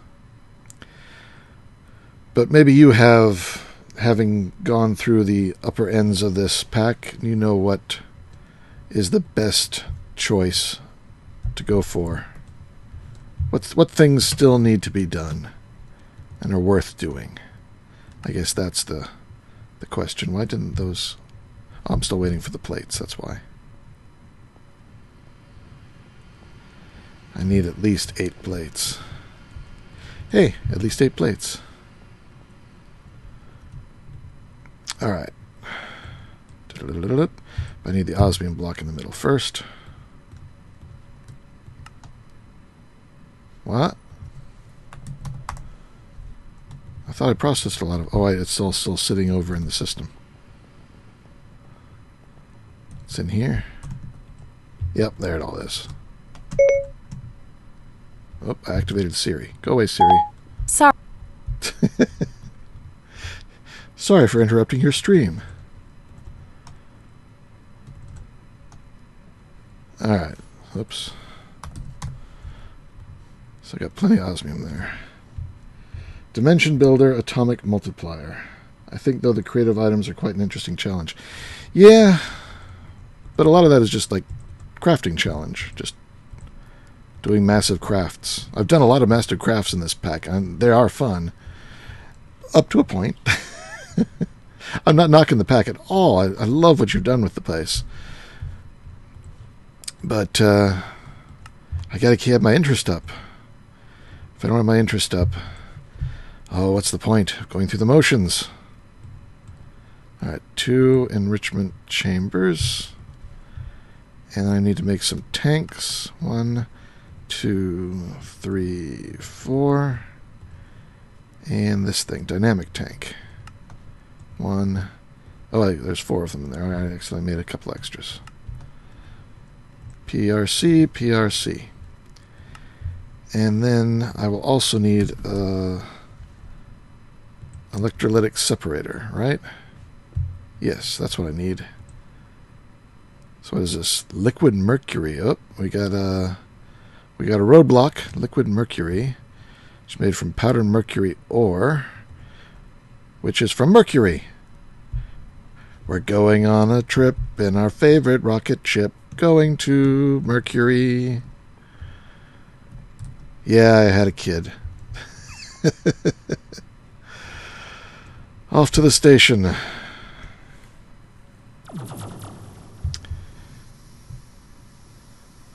But maybe you have, having gone through the upper ends of this pack, you know what is the best choice to go for. What things still need to be done and are worth doing? I guess that's the question. Why didn't those... Oh, I'm still waiting for the plates, that's why. I need at least 8 plates. Hey, at least 8 plates. Alright. I need the osmium block in the middle first. What? I thought I processed a lot of... Oh, it's still sitting over in the system. It's in here. Yep, there it all is. Oh, I activated Siri. Go away, Siri. Sorry. Sorry for interrupting your stream. Alright. Oops. So I got plenty of osmium there. Dimension Builder, Atomic Multiplier. I think, though, the creative items are quite an interesting challenge. Yeah, but a lot of that is just like crafting challenge. Just doing massive crafts. I've done a lot of master crafts in this pack, and they are fun. Up to a point. I'm not knocking the pack at all. I love what you've done with the place. But I got to keep my interest up. If I don't have my interest up, oh, what's the point of going through the motions? Alright, 2 enrichment chambers. And I need to make some tanks. 1, 2, 3, 4. And this thing, dynamic tank. 1. Oh, there's 4 of them in there. I actually made a couple extras. PRC, PRC. And then I will also need a electrolytic separator, right? Yes, that's what I need. So what is this? Liquid mercury. Oh, we got we got a roadblock, liquid mercury. It's made from powdered mercury ore, which is from Mercury. We're going on a trip in our favorite rocket ship, going to Mercury. Yeah, I had a kid. Off to the station.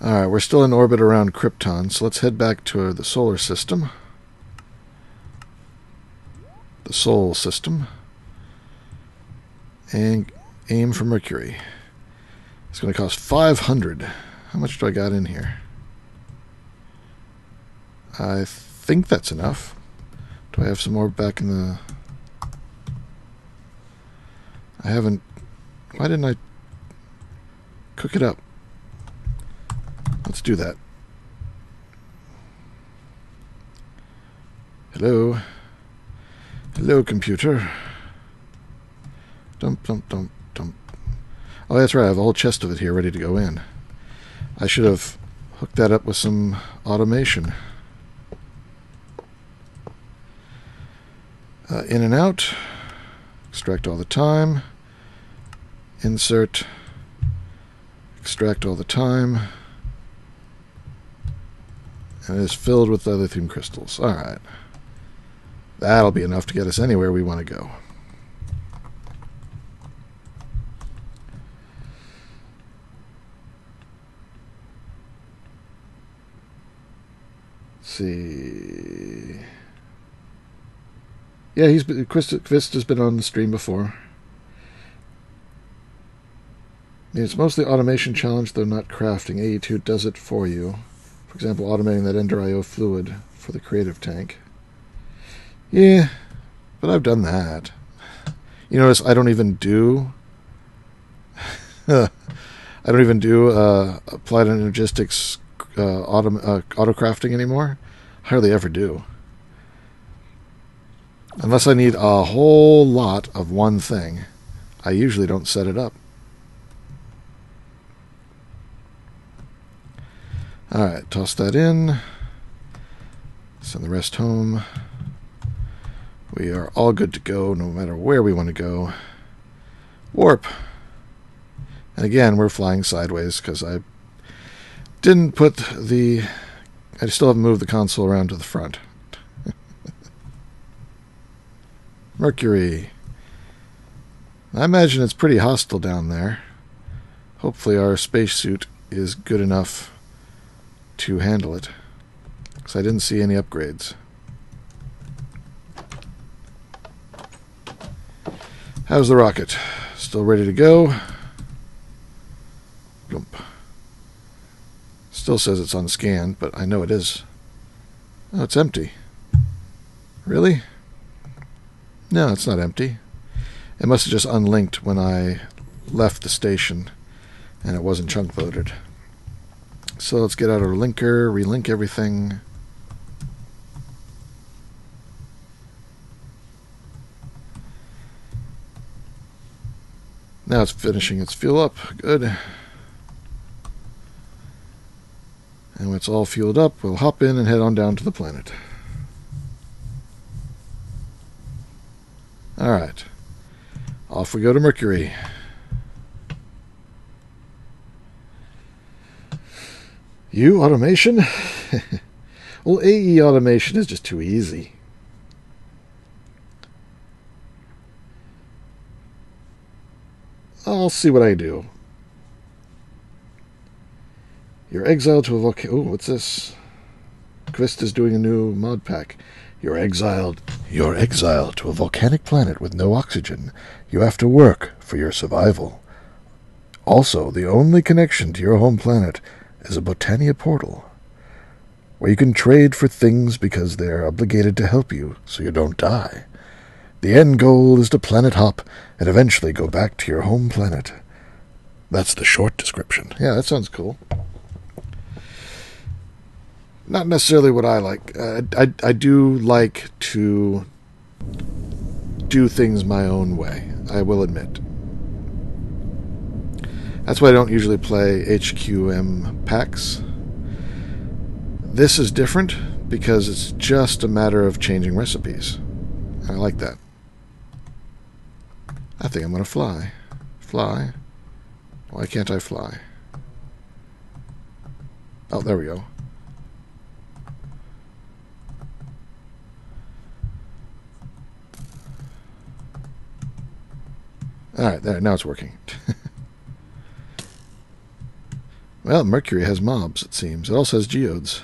Alright, we're still in orbit around Krypton, so let's head back to the solar system. The Sol system. And aim for Mercury. It's going to cost 500. How much do I got in here? I think that's enough. Do I have some more back in the... I haven't... Why didn't I cook it up? Let's do that. Hello. Hello, computer. Dump, dump, dump, dump. Oh, that's right. I have a whole chest of it here ready to go in. I should have hooked that up with some automation. In and out. Extract all the time. Insert. Extract all the time. And it is filled with lithium crystals. Alright. That'll be enough to get us anywhere we want to go. Let's see. Yeah, Kvist has been on the stream before. It's mostly automation challenge, though not crafting. AE2 does it for you. For example, automating that Ender IO fluid for the creative tank. Yeah, but I've done that. You notice I don't even do... I don't even do applied energistics auto-crafting anymore. Hardly ever do. Unless I need a whole lot of one thing, I usually don't set it up. Alright, toss that in. Send the rest home. We are all good to go, no matter where we want to go. Warp. And again, we're flying sideways, because I didn't put the... I still haven't moved the console around to the front. Mercury. I imagine it's pretty hostile down there. Hopefully our spacesuit is good enough to handle it, because I didn't see any upgrades. How's the rocket? Still ready to go? Bloomp. Still says it's on scan, but I know it is. Oh, it's empty. Really? No, it's not empty. It must have just unlinked when I left the station, and it wasn't chunk loaded. So let's get out our linker, relink everything. Now it's finishing its fuel up. Good. And when it's all fueled up, we'll hop in and head on down to the planet. Alright. Off we go to Mercury. You, automation? Well, AE automation is just too easy. I'll see what I do. You're exiled to a volcano. Oh, what's this? Kvist is doing a new mod pack. You're exiled to a volcanic planet with no oxygen. You have to work for your survival. Also, the only connection to your home planet is a Botania portal, where you can trade for things because they're obligated to help you so you don't die. The end goal is to planet hop and eventually go back to your home planet. That's the short description. Yeah, that sounds cool. Not necessarily what I like. I do like to do things my own way, I will admit. That's why I don't usually play HQM packs. This is different because it's just a matter of changing recipes. I like that. I think I'm going to fly. Fly. Why can't I fly? Oh, there we go. Alright, there, now it's working. Well, Mercury has mobs, it seems. It also has geodes.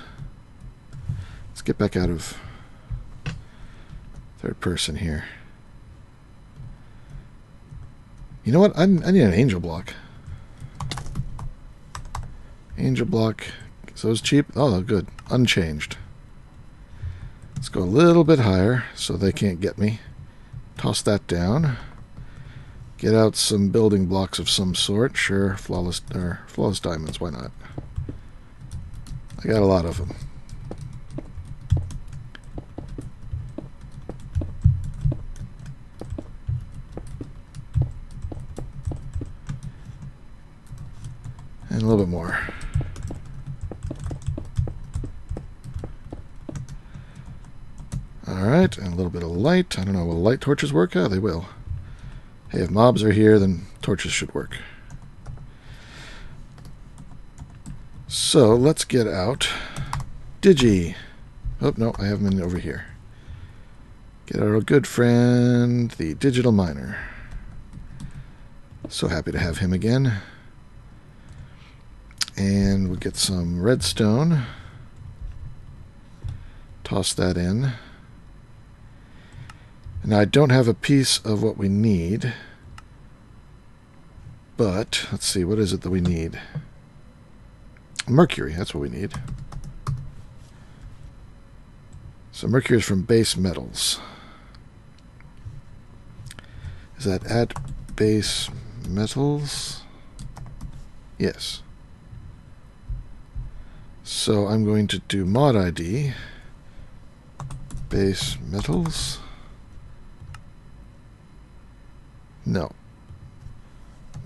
Let's get back out of third person here. You know what? I need an angel block. Angel block. So it's cheap. Oh, good. Unchanged. Let's go a little bit higher so they can't get me. Toss that down. Get out some building blocks of some sort. Sure, flawless diamonds. Why not? I got a lot of them. And a little bit more. Alright, and a little bit of light. I don't know, will light torches work? Oh, they will. Hey, if mobs are here, then torches should work. So, let's get out Digi. Oh, no, I have him over here. Get our good friend, the digital miner. So happy to have him again. And we'll get some redstone. Toss that in. Now, I don't have a piece of what we need. But, let's see, what is it that we need? Mercury, that's what we need. So mercury is from base metals. Is that at base metals? Yes. So I'm going to do mod ID, base metals. No.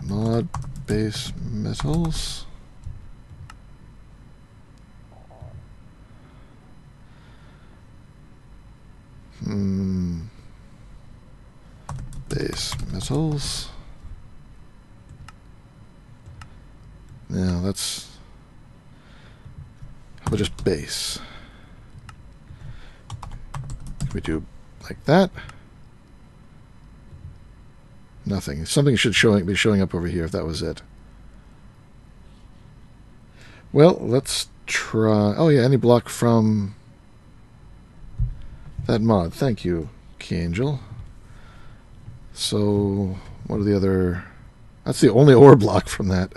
Mod base metals. Base metals. Now that's, how about just base? Can we do like that? Nothing. Something should be showing up over here if that was it. Well, let's try. Oh yeah, any block from that mod. Thank you, Key Angel. So, what are the other? That's the only ore block from that.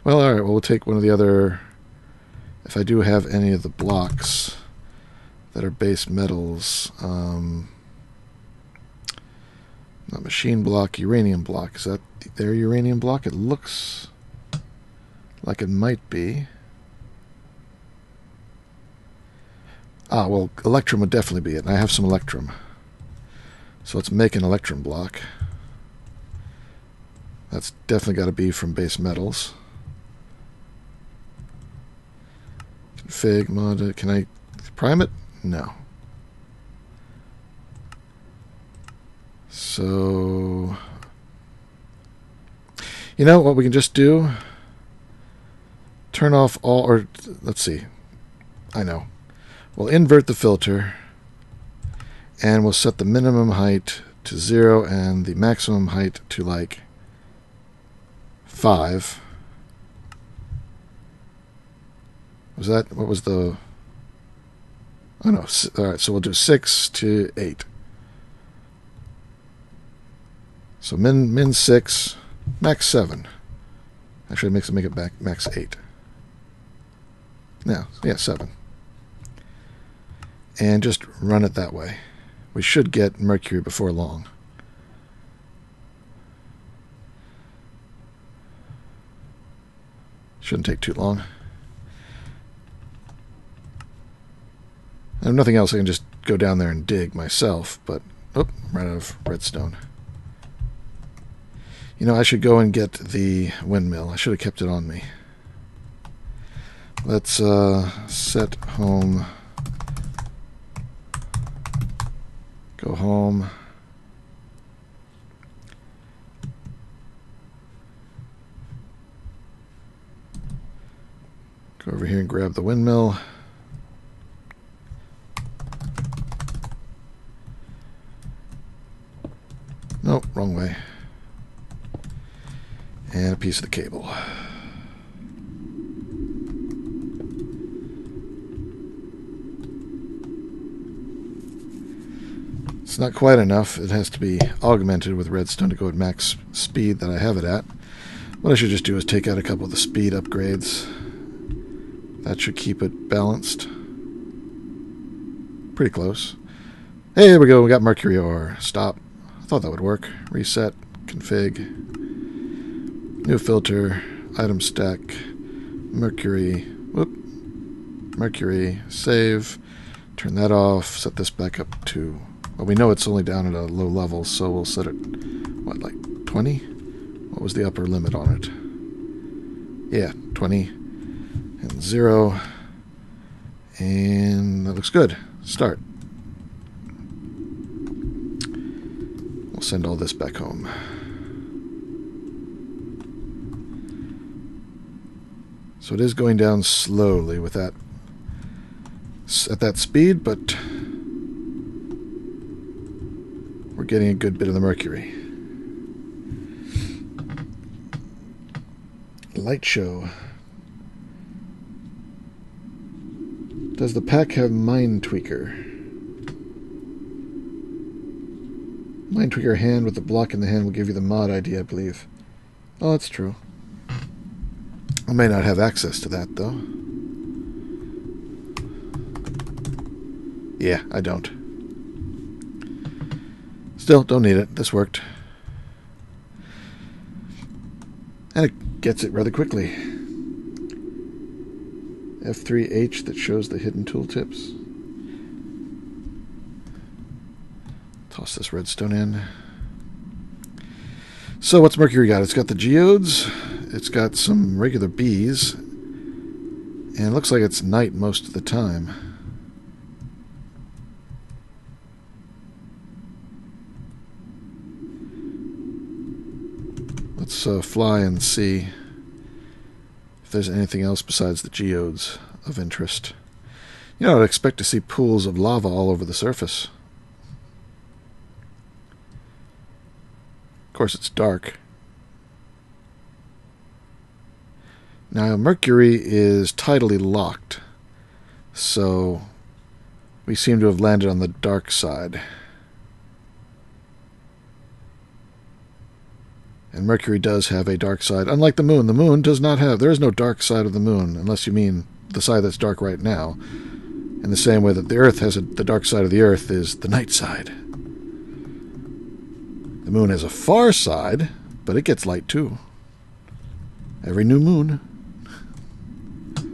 Well, alright, well, we'll take one of the other. If I do have any of the blocks that are base metals, not machine block, uranium block. Is that their uranium block? It looks like it might be. Ah, well, electrum would definitely be it. And I have some electrum. So let's make an electrum block. That's definitely got to be from base metals. Config mod. Can I prime it? No. So, you know what we can just do? Turn off all, or let's see. I know. We'll invert the filter, and we'll set the minimum height to 0 and the maximum height to like 5. Was that, what was the, oh no, alright, so we'll do 6 to 8. So min 6, max 7. Actually, it make it back max 8. Now, yeah, 7. And just run it that way. We should get mercury before long. Shouldn't take too long. I have nothing else. I can just go down there and dig myself, but oh, ran out of redstone. You know, I should go and get the windmill. I should have kept it on me. Let's set home. Go home. Go over here and grab the windmill. Nope, wrong way. And a piece of the cable. It's not quite enough. It has to be augmented with redstone to go at max speed that I have it at. What I should just do is take out a couple of the speed upgrades. That should keep it balanced. Pretty close. Hey, there we go. We got mercury ore. Stop. I thought that would work. Reset. Config. New filter. Item stack. Mercury. Whoop. Mercury. Save. Turn that off. Set this back up to... Well, we know it's only down at a low level, so we'll set it, what, like 20? What was the upper limit on it? Yeah, 20. And 0. And that looks good. Start. We'll send all this back home. So it is going down slowly with that at that speed, but we're getting a good bit of the mercury. Light show. Does the pack have Mind Tweaker? Mind Tweaker hand with the block in the hand will give you the mod ID, I believe. Oh, that's true. I may not have access to that, though. Yeah, I don't. Still, don't need it. This worked. And it gets it rather quickly. F3H that shows the hidden tooltips. Toss this redstone in. So what's mercury got? It's got the geodes. It's got some regular bees. And it looks like it's night most of the time. Let's fly and see if there's anything else besides the geodes of interest. You know, I'd expect to see pools of lava all over the surface. Of course, it's dark. Now, Mercury is tidally locked, so we seem to have landed on the dark side. And Mercury does have a dark side, unlike the moon. The moon does not have... There is no dark side of the moon, unless you mean the side that's dark right now. In the same way that the Earth has the dark side of the Earth is the night side. The moon has a far side, but it gets light too. Every new moon.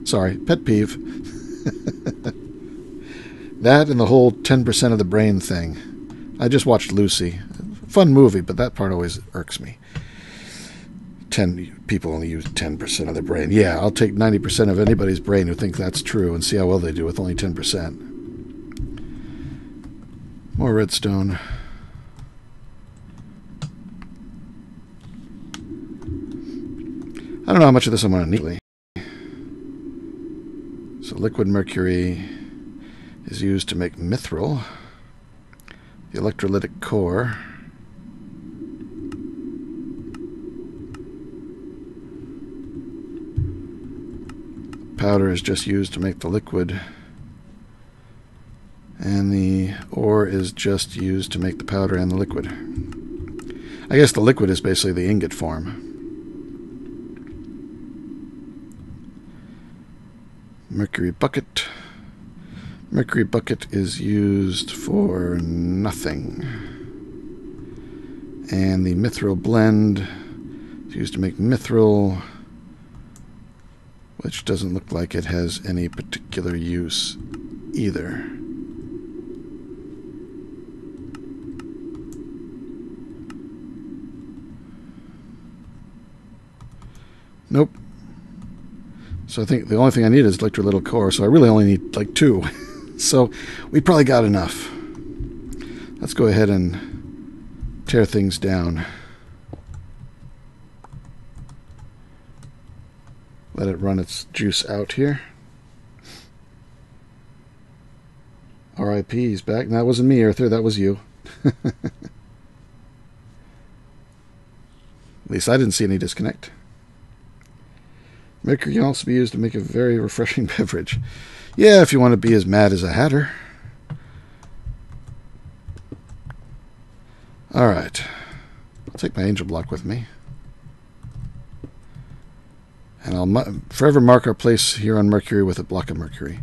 Sorry, pet peeve. That and the whole 10% of the brain thing. I just watched Lucy. Fun movie, but that part always irks me. 10 people only use 10% of their brain. Yeah, I'll take 90% of anybody's brain who thinks that's true and see how well they do with only 10%. More redstone. I don't know how much of this I'm going to need. So liquid mercury is used to make mithril. The electrolytic core. Powder is just used to make the liquid. And the ore is just used to make the powder and the liquid. I guess the liquid is basically the ingot form. Mercury bucket. Mercury bucket is used for nothing. And the mithril blend is used to make mithril, which doesn't look like it has any particular use either. Nope. So I think the only thing I need is electrolytic core, so I really only need like 2. So we probably got enough. Let's go ahead and tear things down. Let it run its juice out here. RIP, he's back. And that wasn't me, Arthur, that was you. At least I didn't see any disconnect. Mercury can also be used to make a very refreshing beverage. Yeah, if you want to be as mad as a hatter. Alright. I'll take my angel block with me. And I'll forever mark our place here on Mercury with a block of Mercury.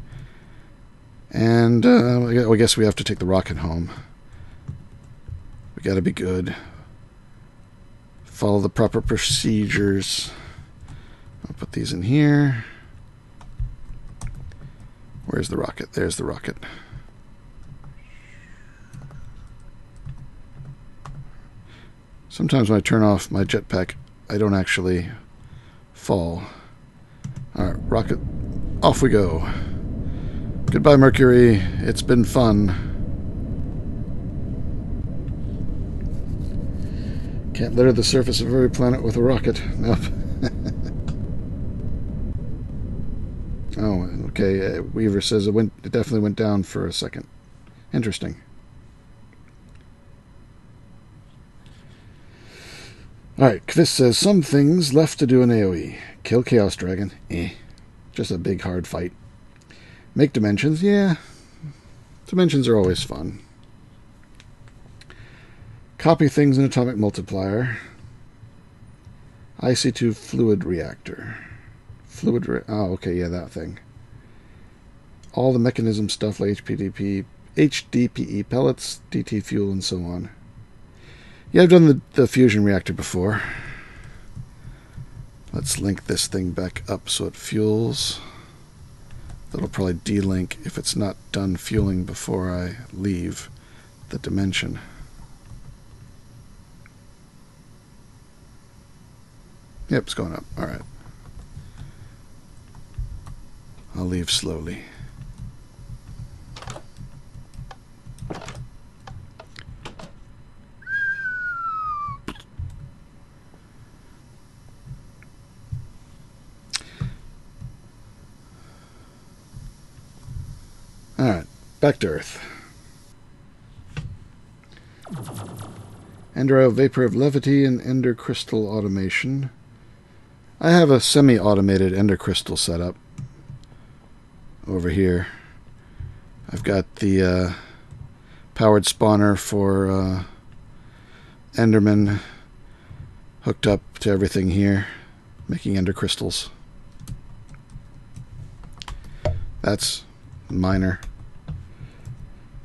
And I guess we have to take the rocket home. We gotta be good. Follow the proper procedures. I'll put these in here. Where's the rocket? There's the rocket. Sometimes when I turn off my jetpack, I don't actually fall. Alright, rocket. Off we go. Goodbye, Mercury. It's been fun. Can't litter the surface of every planet with a rocket. Nope. Oh, okay. Weaver says it definitely went down for a second. Interesting. Alright, Kvis says, some things left to do in AoE. Kill Chaos Dragon. Just a big hard fight. Make dimensions. Yeah. Dimensions are always fun. Copy things in atomic multiplier. IC2 fluid reactor. Oh, okay, yeah, that thing. All the mechanism stuff like HDPE pellets, DT fuel, and so on. Yeah, I've done the fusion reactor before. Let's link this thing back up so it fuels. That'll probably delink if it's not done fueling before I leave the dimension. Yep, it's going up. Alright. I'll leave slowly. Alright, back to Earth. Ender vapor of levity and ender crystal automation. I have a semi-automated ender crystal set up over here. I've got the powered spawner for Enderman hooked up to everything here, making ender crystals. That's minor.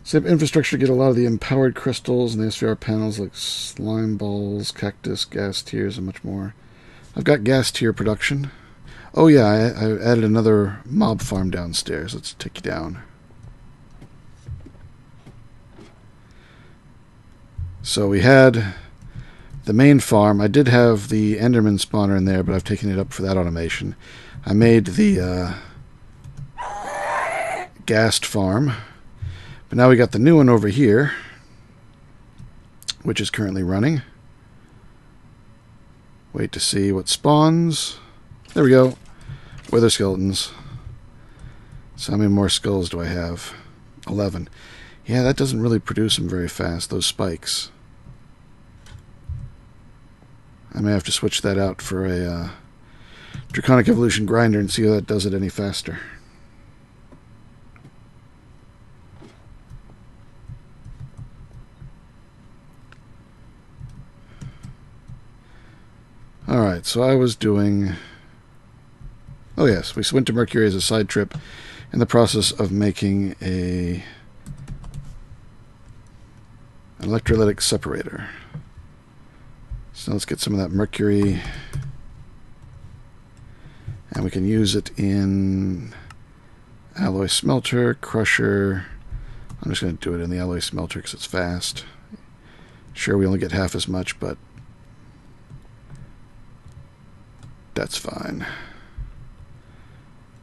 Same infrastructure to get a lot of the empowered crystals and the SVR panels like slime balls, cactus, gas tiers, and much more. I've got gas tier production. Oh yeah, I added another mob farm downstairs. Let's take you down. So we had the main farm. I did have the Enderman spawner in there, but I've taken it up for that automation. I made the gassed farm. But now we got the new one over here, which is currently running. Wait to see what spawns. There we go. Wither skeletons. So how many more skulls do I have? 11. Yeah, that doesn't really produce them very fast, those spikes. I may have to switch that out for a draconic evolution grinder and see how that does it any faster. Alright, so I was doing... Oh yes, we went to Mercury as a side trip in the process of making an electrolytic separator. So let's get some of that mercury, and we can use it in alloy smelter, crusher. I'm just going to do it in the alloy smelter because it's fast. Sure, we only get half as much, but that's fine.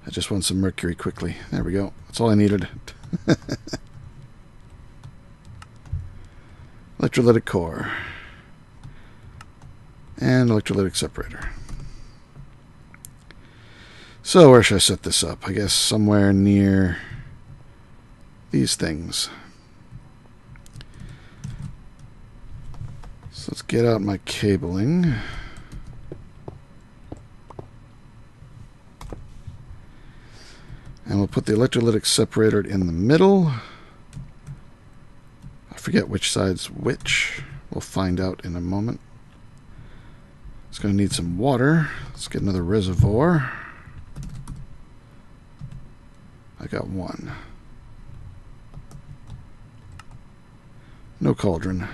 I just want some mercury quickly. There we go. That's all I needed. Electrolytic core. And electrolytic separator. So where should I set this up? I guess somewhere near these things. So let's get out my cabling. And we'll put the electrolytic separator in the middle. I forget which side's which. We'll find out in a moment. It's going to need some water. Let's get another reservoir. I got one. No cauldron.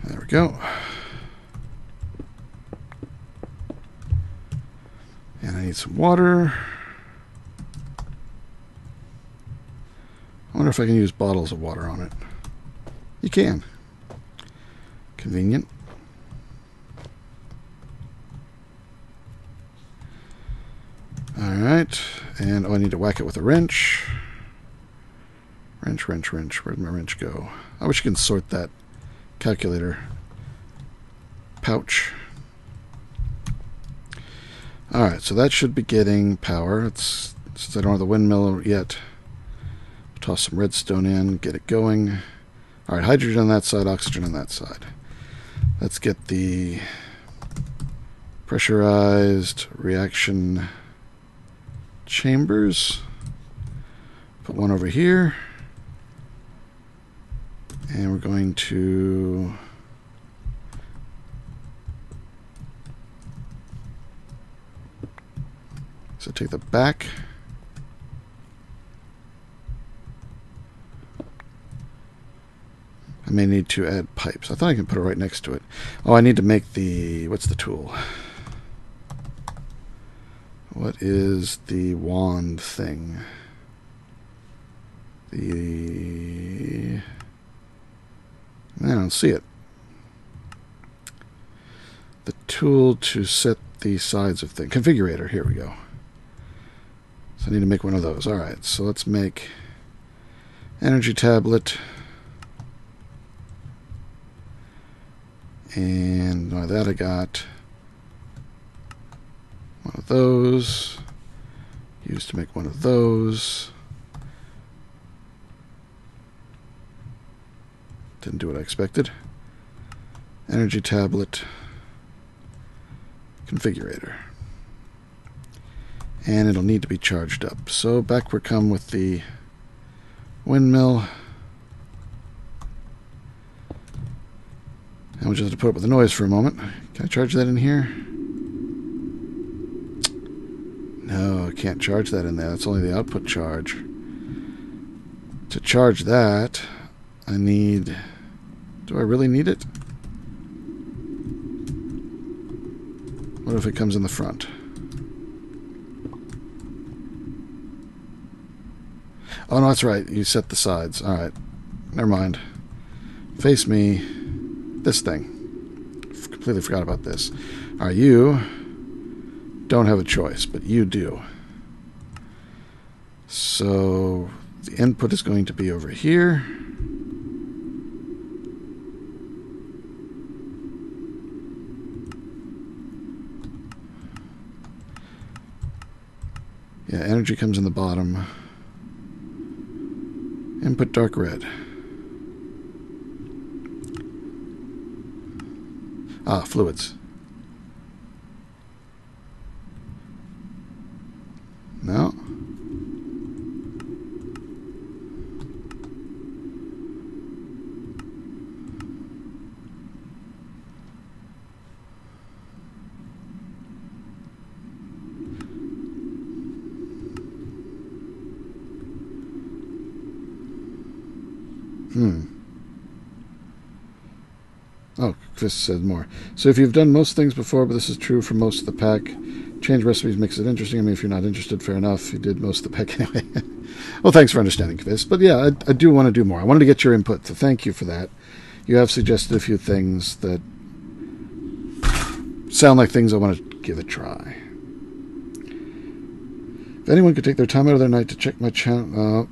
There we go. And I need some water. I wonder if I can use bottles of water on it. You can. Convenient. Alright. And I need to whack it with a wrench. Wrench, wrench, wrench. Where'd my wrench go? I wish you could sort that calculator pouch. Alright, so that should be getting power. Since I don't have the windmill yet, toss some redstone in, get it going. Alright, hydrogen on that side, oxygen on that side. Let's get the pressurized reaction chambers. Put one over here. And we're going to take the back. I may need to add pipes. I thought I could put it right next to it. Oh, I need to make the... What's the tool? What is the wand thing? I don't see it. The tool to set the sides of things. Configurator. Here we go. So I need to make one of those. Alright, so let's make energy tablet. And by that I got one of those. Used to make one of those. Didn't do what I expected. Energy tablet. Configurator. And it'll need to be charged up. So back we come with the windmill. And we'll just have to put up with the noise for a moment. Can I charge that in here? No, I can't charge that in there. That's only the output charge. To charge that, I need... Do I really need it? What if it comes in the front? Oh, no, that's right. You set the sides. Alright. Never mind. Face me. This thing. Completely forgot about this. Alright, you don't have a choice, but you do. So, the input is going to be over here. Yeah, energy comes in the bottom. Input dark red. Ah, fluids. No. Oh, Chris said more. So if you've done most things before, but this is true for most of the pack, change recipes makes it interesting. I mean, if you're not interested, fair enough. You did most of the pack anyway. Well, thanks for understanding, Chris. But yeah, I do want to do more. I wanted to get your input, so thank you for that. you have suggested a few things that sound like things I want to give a try. If anyone could take their time out of their night to check my channel...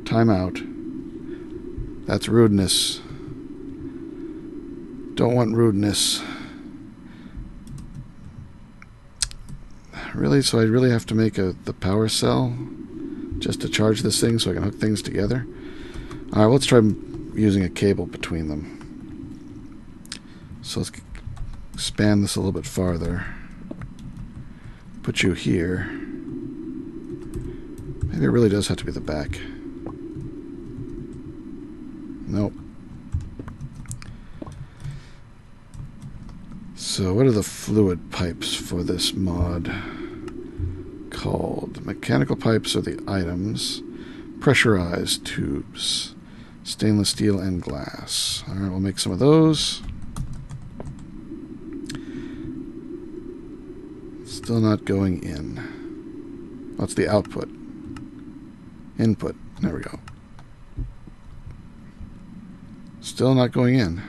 time out. That's rudeness. Don't want rudeness. Really? So I really have to make the power cell just to charge this thing so I can hook things together? Alright, let's try using a cable between them. So let's expand this a little bit farther. Put you here. Maybe it really does have to be the back. Nope. So what are the fluid pipes for this mod called? Mechanical pipes are the items. Pressurized tubes. Stainless steel and glass. Alright, we'll make some of those. Still not going in. What's the output? Input. There we go. Still not going in.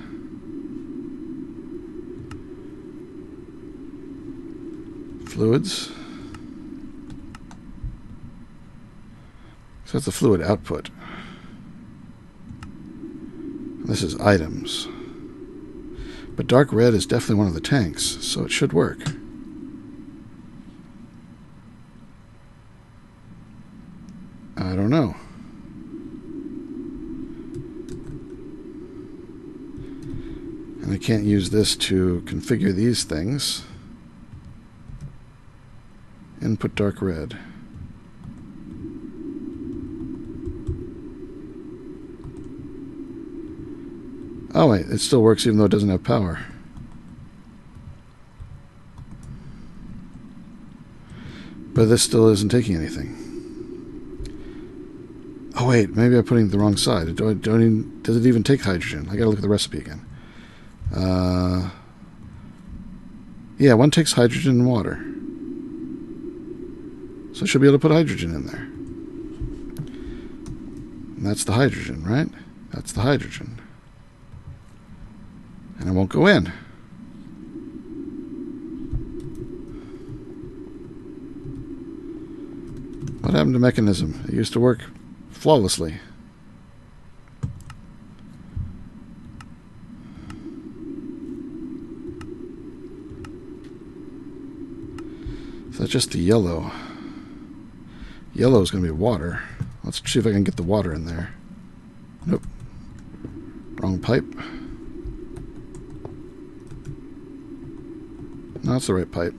Fluids. So that's the fluid output. This is items. But dark red is definitely one of the tanks, so it should work. I don't know. And I can't use this to configure these things. Input dark red. Oh wait, it still works even though it doesn't have power. But this still isn't taking anything. Oh wait, maybe I'm putting it the wrong side. Does it even take hydrogen? I gotta look at the recipe again. Yeah, one takes hydrogen and water. So I should be able to put hydrogen in there. And that's the hydrogen, right? That's the hydrogen. And it won't go in. What happened to Mekanism? It used to work flawlessly. So that's just the yellow. Yellow is going to be water. Let's see if I can get the water in there. Nope. Wrong pipe. No, that's the right pipe.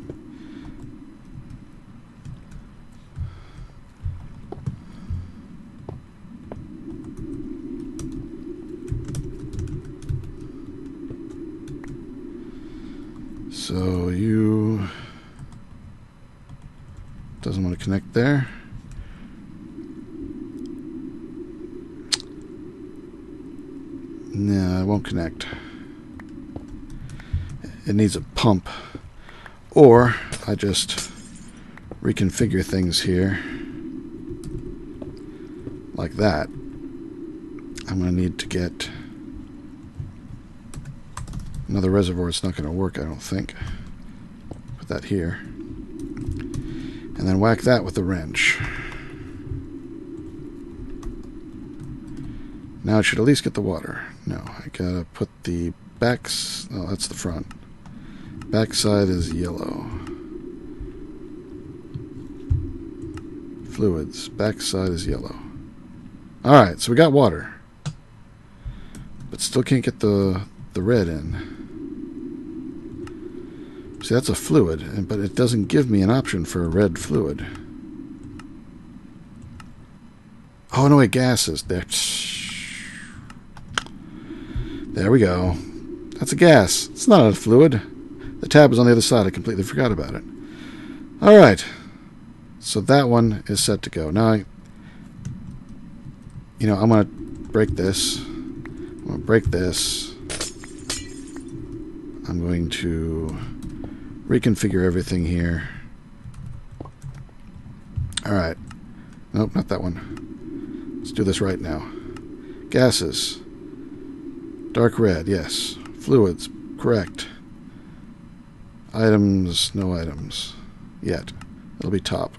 So you doesn't want to connect there. No, it won't connect. It needs a pump. Or I just reconfigure things here like that. I'm going to need to get another reservoir. It's not going to work, I don't think. Put that here. And then whack that with the wrench. Now it should at least get the water. No, I gotta put the backs. Oh, that's the front. Backside is yellow. Fluids. Backside is yellow. Alright, so we got water. But still can't get the red in. See, that's a fluid, but it doesn't give me an option for a red fluid. Oh, no, wait, gases. There we go. That's a gas. It's not a fluid. The tab is on the other side. I completely forgot about it. Alright. So that one is set to go. Now, I'm going to break this. I'm going to break this. I'm going to reconfigure everything here. Alright. Nope, not that one. Let's do this right now. Gases. Dark red, yes. Fluids, correct. Items, no items. Yet. It'll be top.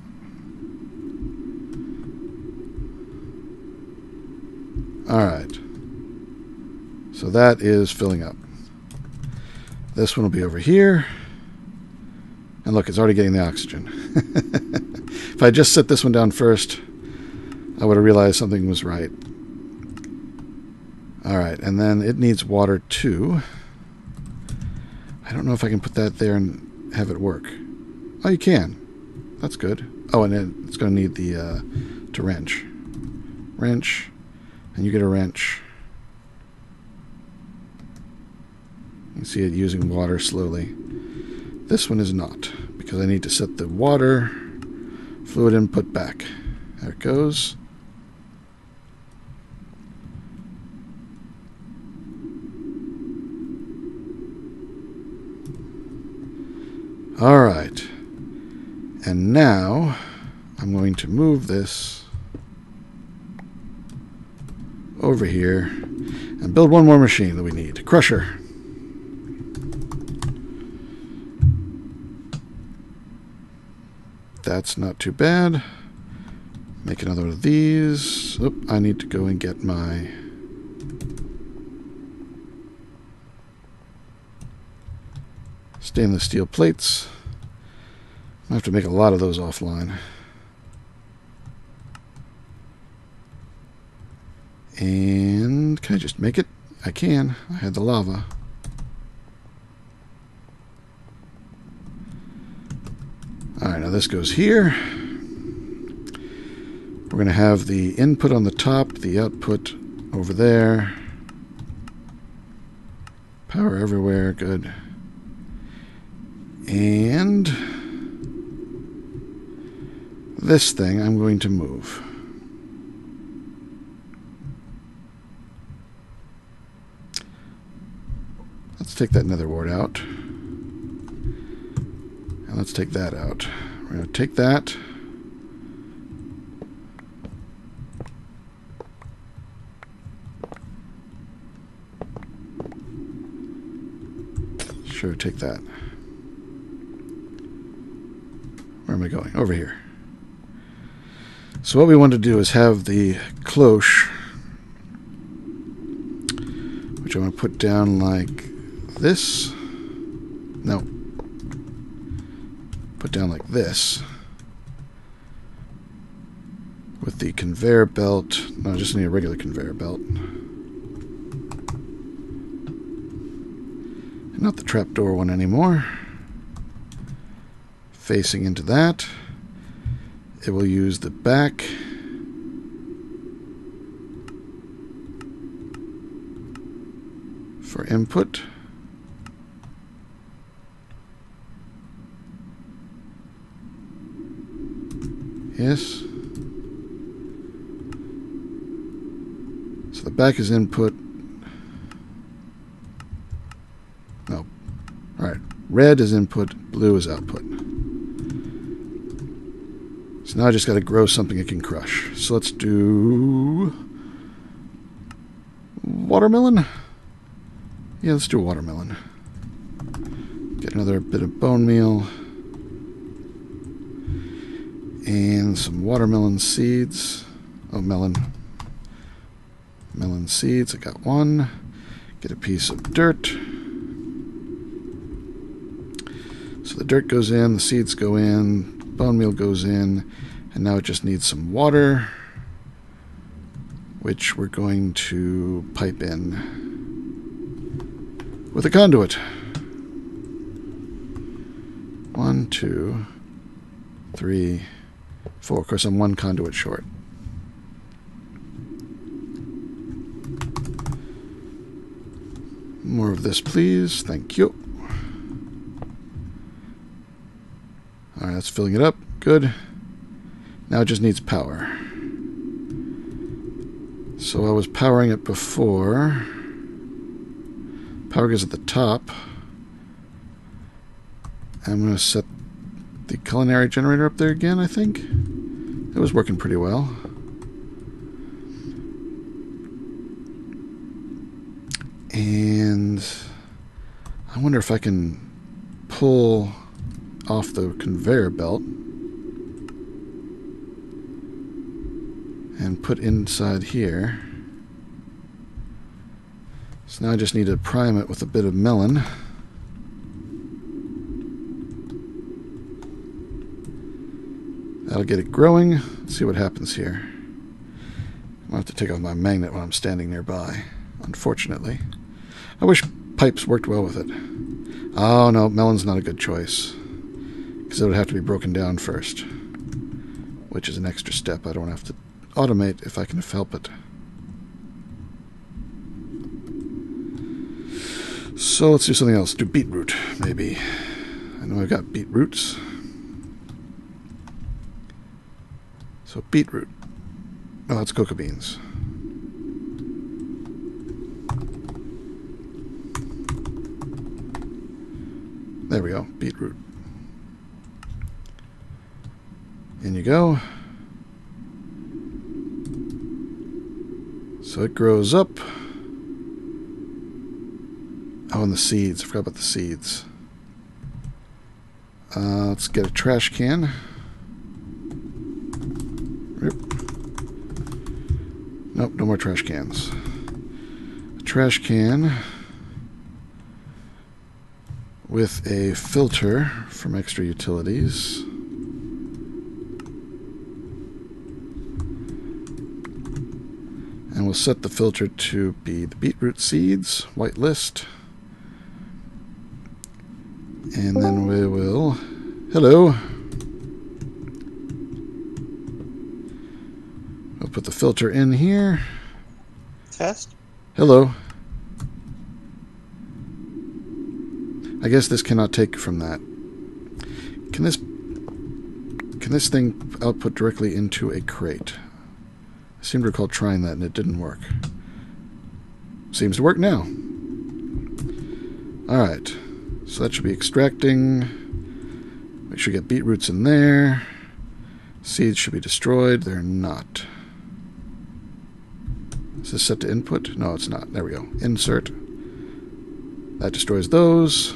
Alright. So that is filling up. This one will be over here. And look, it's already getting the oxygen. If I just set this one down first, I would have realized something was right. Alright, and then it needs water too. I don't know if I can put that there and have it work. Oh, you can. That's good. Oh, and then it's going to need the to wrench. Wrench. And you get a wrench. You can see it using water slowly. This one is not, because I need to set the water fluid input back. There it goes. All right. And now I'm going to move this over here and build one more machine that we need. Crusher. That's not too bad. Make another one of these. Oop, I need to go and get my stainless steel plates. I have to make a lot of those offline. And can I just make it? I can. I had the lava. Alright, now this goes here. We're going to have the input on the top, the output over there. Power everywhere, good. And this thing I'm going to move. Let's take that nether wart out. And let's take that out. We're going to take that. Sure, take that. Where am I going? Over here. So what we want to do is have the cloche, which I want to put down like this. No. Put down like this. With the conveyor belt. No, I just need a regular conveyor belt. And not the trapdoor one anymore. Facing into that. It will use the back for input. Yes. So the back is input. No. Alright. Red is input, blue is output. So now I just got to grow something it can crush. So let's do watermelon. Yeah, let's do watermelon. Get another bit of bone meal. And some watermelon seeds. Oh, melon. Melon seeds, I got one. Get a piece of dirt. So the dirt goes in, the seeds go in, bone meal goes in, and now it just needs some water, which we're going to pipe in with a conduit. 1, 2, 3, 4. Of course, I'm one conduit short. More of this, please. Thank you. Alright, that's filling it up. Good. Now it just needs power. So I was powering it before. Power goes at the top. I'm going to set the culinary generator up there again, I think. It was working pretty well. I wonder if I can pull off the conveyor belt and put inside here. So now I just need to prime it with a bit of melon. That'll get it growing. Let's see what happens here. I'll have to take off my magnet when I'm standing nearby, unfortunately. I wish pipes worked well with it. Oh no, melon's not a good choice, because it would have to be broken down first, which is an extra step I don't have to automate if I can help it. So let's do something else. Do beetroot, maybe. I know I've got beetroots. So beetroot. No, that's cocoa beans. There we go, beetroot. In you go. So it grows up. Oh, and the seeds. I forgot about the seeds. Let's get a trash can. Nope, no more trash cans. A trash can with a filter from extra utilities. And we'll set the filter to be the beetroot seeds, white list. And then we will... Hello! We'll put the filter in here. Test. Hello. I guess this cannot take from that. Can this thing output directly into a crate? I seem to recall trying that and it didn't work. Seems to work now. Alright. So that should be extracting. Make sure you get beetroots in there. Seeds should be destroyed. They're not. Is this set to input? No, it's not. There we go. Insert. That destroys those.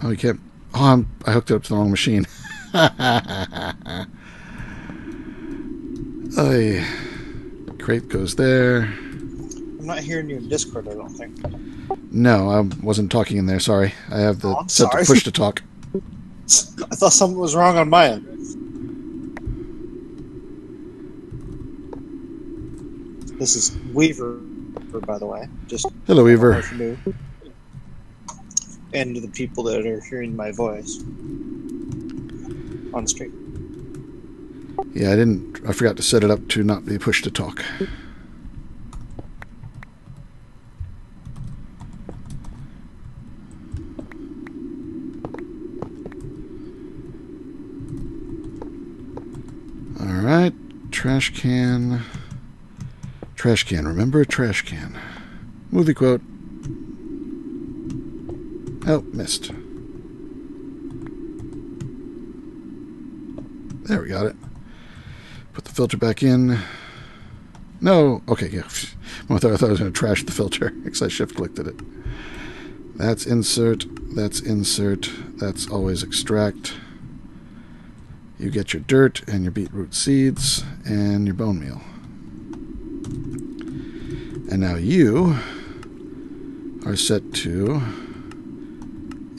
Oh, you can't... Oh, I hooked it up to the wrong machine. Oy. Crate goes there. I'm not hearing you in Discord, I don't think. No, I wasn't talking in there, sorry. I have the set to push to talk. I thought something was wrong on my end. This is Weaver, by the way. Just hello, Weaver. And to the people that are hearing my voice on stream. Yeah, I forgot to set it up to not be pushed to talk. Alright, trash can. Trash can, remember a trash can. Movie quote. Oh, missed. There, we got it. Put the filter back in. No, okay, yeah. I thought I was going to trash the filter because I shift-clicked it. That's insert, that's insert, that's always extract. You get your dirt and your beetroot seeds and your bone meal. And now you are set to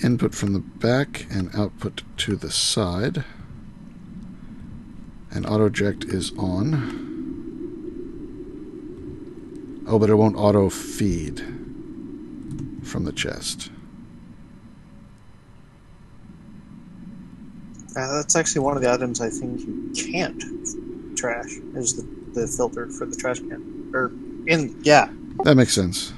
input from the back and output to the side. And auto-eject is on. Oh, but it won't auto-feed from the chest. That's actually one of the items I think you can't trash, is the filter for the trash can. Yeah. That makes sense.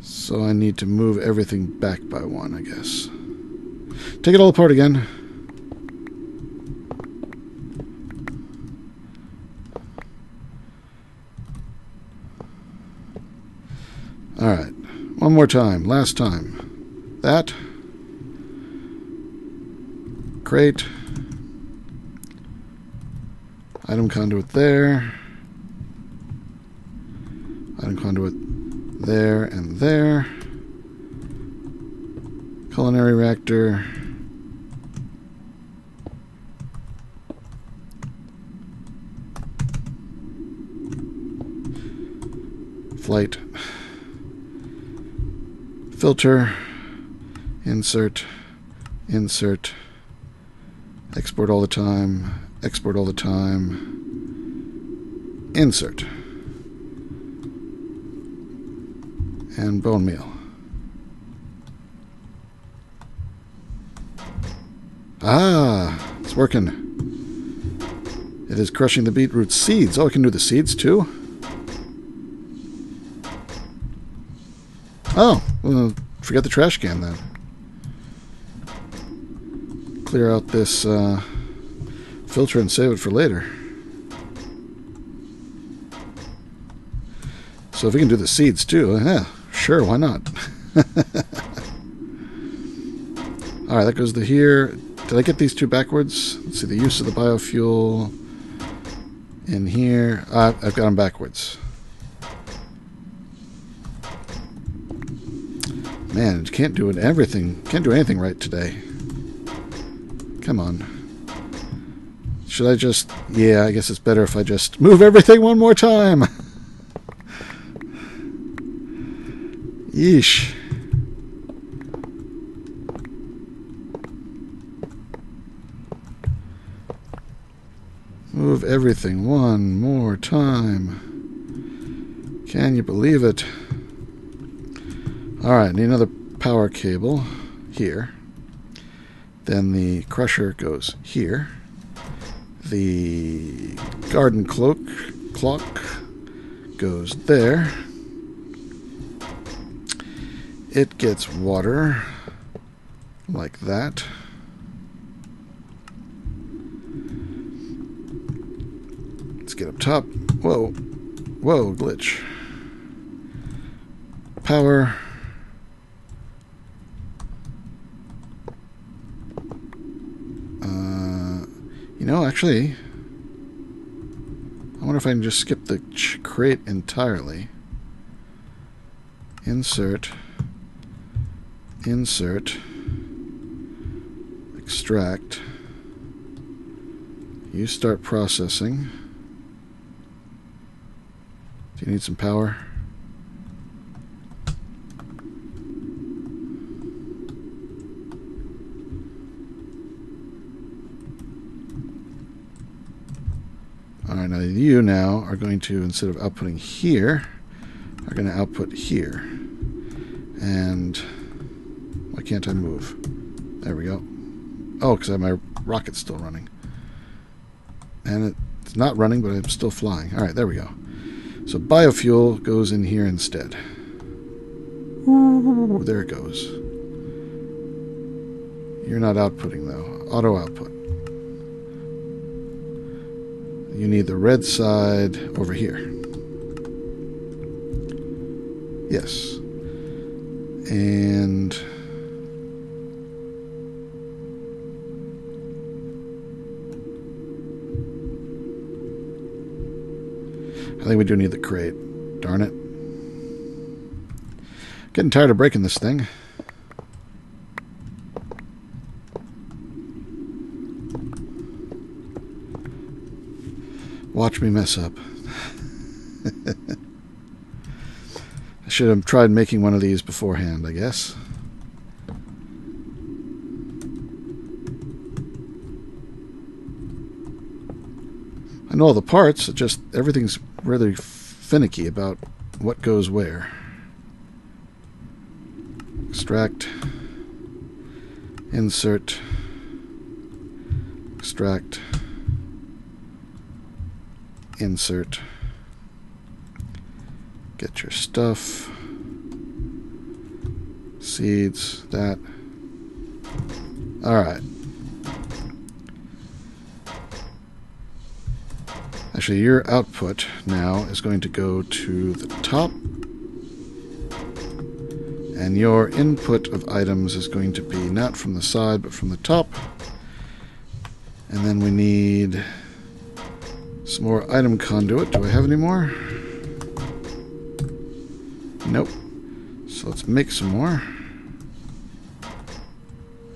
So I need to move everything back by one, I guess. Take it all apart again. Alright. One more time. Last time. That. Crate. Item conduit there. Item conduit there and there. Culinary reactor. Flight. Filter. Insert. Insert. Export all the time. Export all the time. Insert. And bone meal. Ah, it's working. It is crushing the beetroot seeds. Oh, I can do the seeds too? Oh, well, forget the trash can then. Clear out this filter and save it for later. So if we can do the seeds too, yeah, sure, why not? Alright, that goes to here. Did I get these two backwards? Let's see, the use of the biofuel in here. I've got them backwards. Man, can't do it everything. Can't do anything right today. Come on. Should I just... Yeah, I guess it's better if I just move everything one more time. Yeesh. Move everything one more time. Can you believe it? Alright, need another power cable here. Then the crusher goes here. The garden clock goes there. It gets water like that. Let's get up top. Whoa. Whoa, glitch. Power. You know, actually, I wonder if I can just skip the crate entirely. Insert. Insert. Extract. You start processing. Do you need some power? Alright, now you now are going to, instead of outputting here, are going to output here. And why can't I move? There we go. Oh, because my rocket's still running. And it's not running, but I'm still flying. Alright, there we go. So biofuel goes in here instead. Ooh, there it goes. You're not outputting, though. Auto output. You need the red side over here. Yes. And I think we do need the crate. Darn it. Getting tired of breaking this thing. Watch me mess up. I should have tried making one of these beforehand, I guess. I know all the parts, it's just everything's really finicky about what goes where. Extract. Insert. Extract. Insert. Get your stuff. Seeds. That. Alright. Actually, your output now is going to go to the top. And your input of items is going to be not from the side, but from the top. And then we need some more item conduit. Do I have any more? Nope. So let's make some more.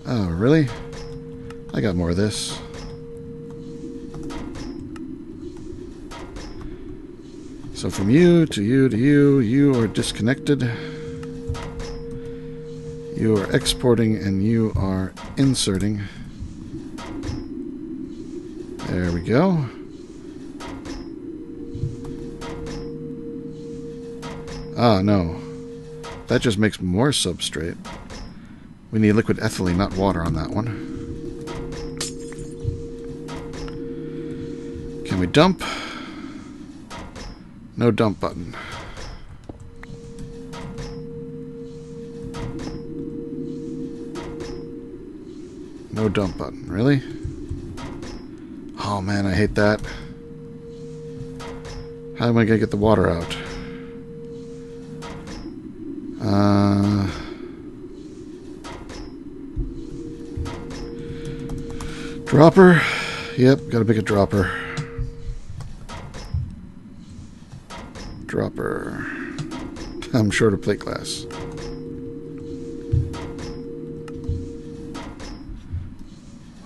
Oh, really? I got more of this. So from you to you to you, you are disconnected. You are exporting and you are inserting. There we go. Ah, no. That just makes more substrate. We need liquid ethylene, not water on that one. Can we dump? No dump button. No dump button. Really? Oh man, I hate that. How am I going to get the water out? Dropper. Yep, gotta make a dropper. Dropper. I'm short of plate glass.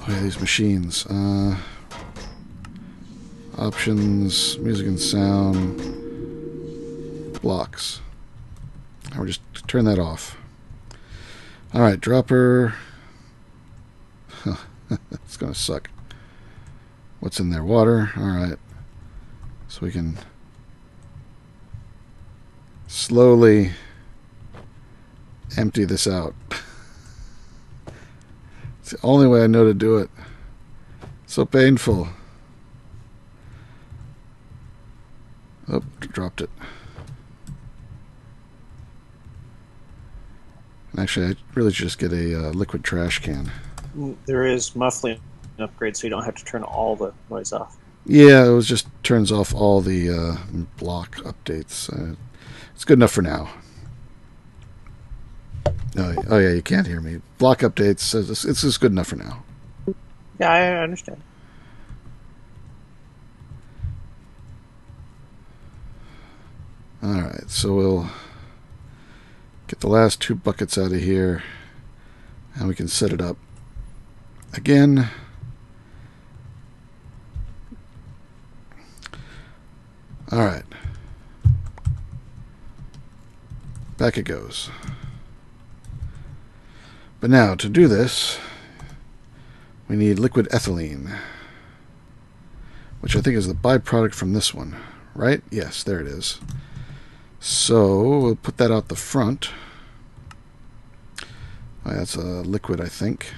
Oh yeah, these machines. Options, music and sound, blocks. And we'll just turn that off. Alright, dropper. It's gonna suck. What's in there? Water. Alright. So we can slowly empty this out. It's the only way I know to do it. So painful. Oh, dropped it. And actually, I really should just get a liquid trash can. There is muffling upgrade, so you don't have to turn all the noise off. Yeah, it just turns off all the block updates. It's good enough for now. Oh yeah, you can't hear me. Block updates, it's just good enough for now. Yeah, I understand. Alright, so we'll get the last 2 buckets out of here, and we can set it up again. Alright. Back it goes. But now, to do this, we need liquid ethylene, which I think is the byproduct from this one, right? Yes, there it is. So, we'll put that out the front. Oh, that's a liquid, I think.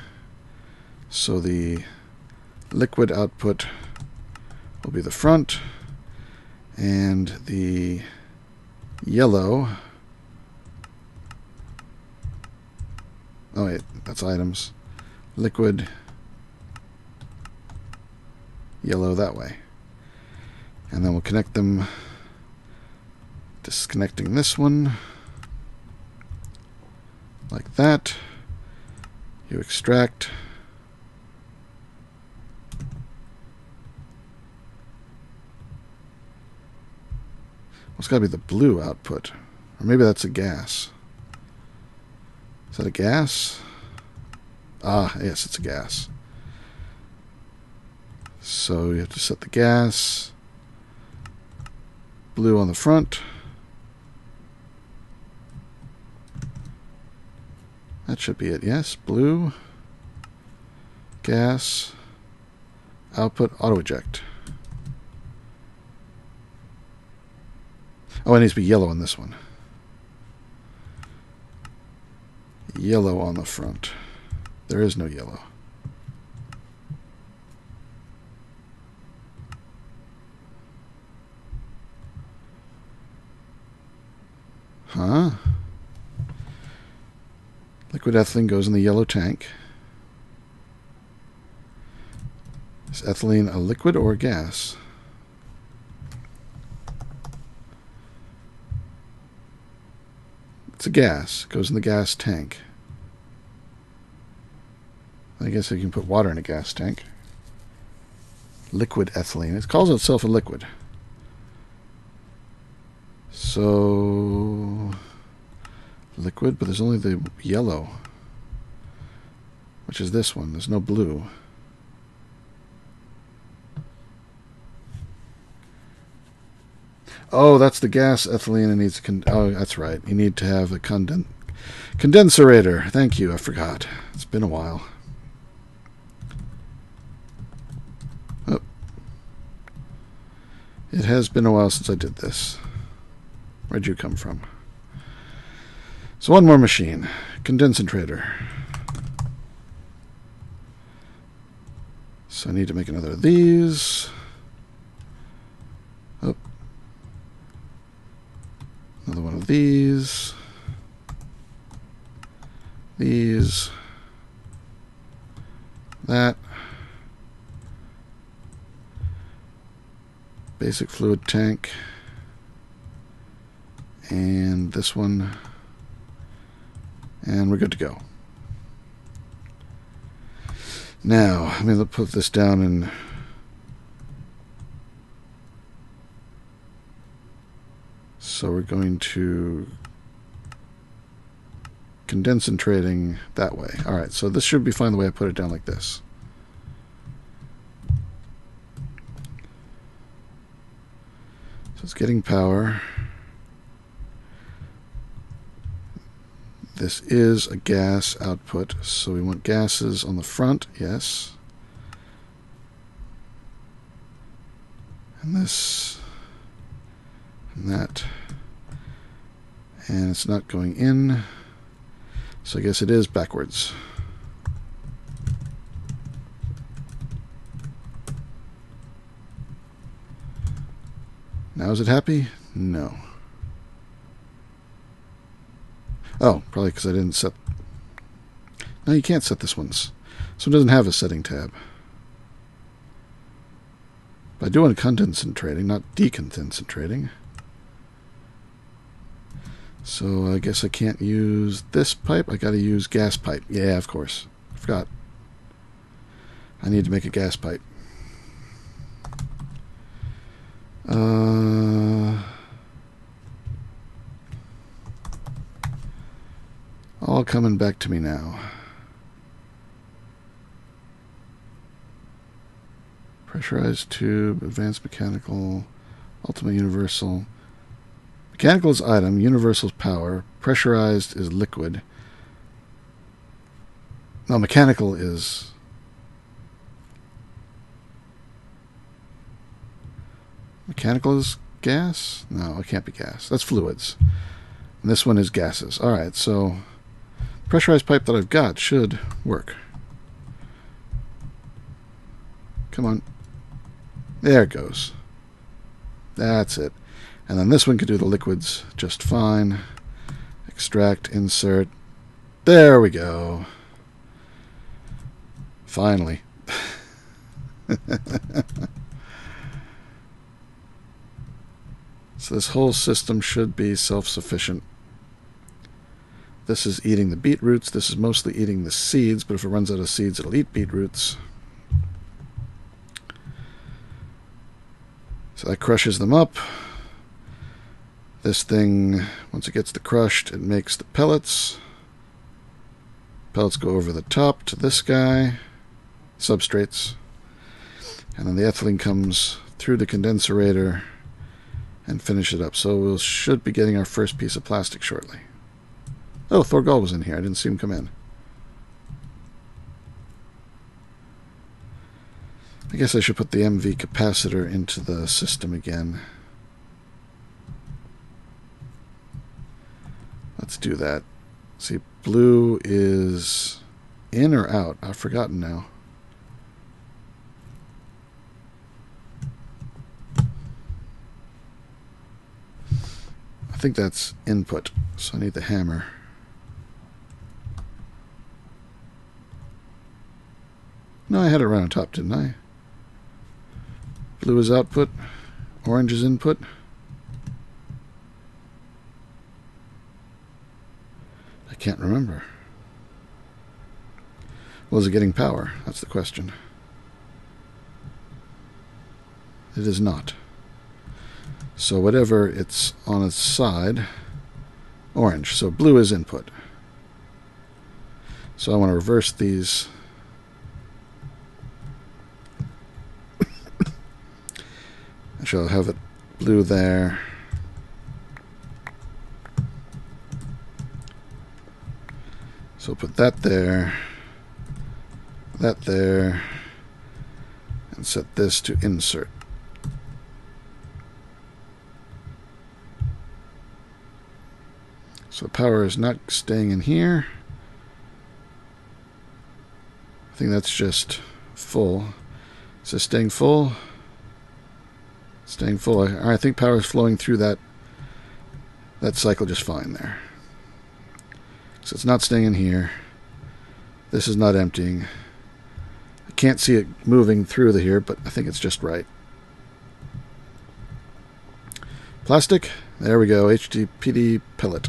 So the liquid output will be the front, and the yellow... Oh wait, that's items. Liquid yellow that way. And then we'll connect them, disconnecting this one like that. You extract. Well, it's got to be the blue output. Or maybe that's a gas. Is that a gas? Ah, yes, it's a gas. So you have to set the gas. Blue on the front. That should be it, yes. Blue. Gas. Output, auto eject. Oh, it needs to be yellow on this one. Yellow on the front. There is no yellow. Huh? Liquid ethylene goes in the yellow tank. Is ethylene a liquid or a gas? It's a gas. It goes in the gas tank. I guess you can put water in a gas tank. Liquid ethylene. It calls itself a liquid. So liquid, but there's only the yellow, which is this one. There's no blue. Oh, that's the gas ethylene. It needs oh, that's right. You need to have a condenserator. Thank you. I forgot. It's been a while. Oh. It has been a while since I did this. Where'd you come from? So one more machine. Condensator. So I need to make another of these. Oh. Another one of these. These. That. Basic fluid tank. And this one. And we're good to go. Now, I'm going to put this down in so we're going to condensating that way. Alright, so this should be fine the way I put it down like this. So it's getting power. This is a gas output, so we want gases on the front, yes. And this, and that. And it's not going in, so I guess it is backwards. Now is it happy? No. Oh, probably because I didn't set... No, you can't set this once. So it doesn't have a setting tab. But I do want condensating, not decondensating. So I guess I can't use this pipe. I gotta use gas pipe. Yeah, of course. I forgot. I need to make a gas pipe. All coming back to me now. Pressurized tube, advanced mechanical, ultimate universal. Mechanical is item, universal is power, pressurized is liquid. No, mechanical is... Mechanical is gas? No, it can't be gas. That's fluids. And this one is gases. Alright, so... pressurized pipe that I've got should work. Come on. There it goes. That's it. And then this one could do the liquids just fine. Extract, insert. There we go. Finally. So this whole system should be self-sufficient. This is eating the beetroots. This is mostly eating the seeds, but if it runs out of seeds, it'll eat beetroots. So that crushes them up. This thing, once it gets crushed, it makes the pellets. Pellets go over the top to this guy, substrates. And then the ethylene comes through the condenserator and finish it up. So we should be getting our first piece of plastic shortly. Oh, Thorgal was in here. I didn't see him come in. I guess I should put the MV capacitor into the system again. Let's do that. See, blue is in or out? I've forgotten now. I think that's input, so I need the hammer. No, I had it right on top, didn't I? Blue is output, orange is input. I can't remember. Well, is it getting power? That's the question. It is not. So whatever it's on its side, orange. So blue is input. So I want to reverse these. I shall have it blue there. So put that there, that there, and set this to insert. So power is not staying in here. I think that's just full. Is this staying full? Staying full. I think power is flowing through that cycle just fine there. So it's not staying in here. This is not emptying. I can't see it moving through here, but I think it's just right. Plastic. There we go. HDPD pellet.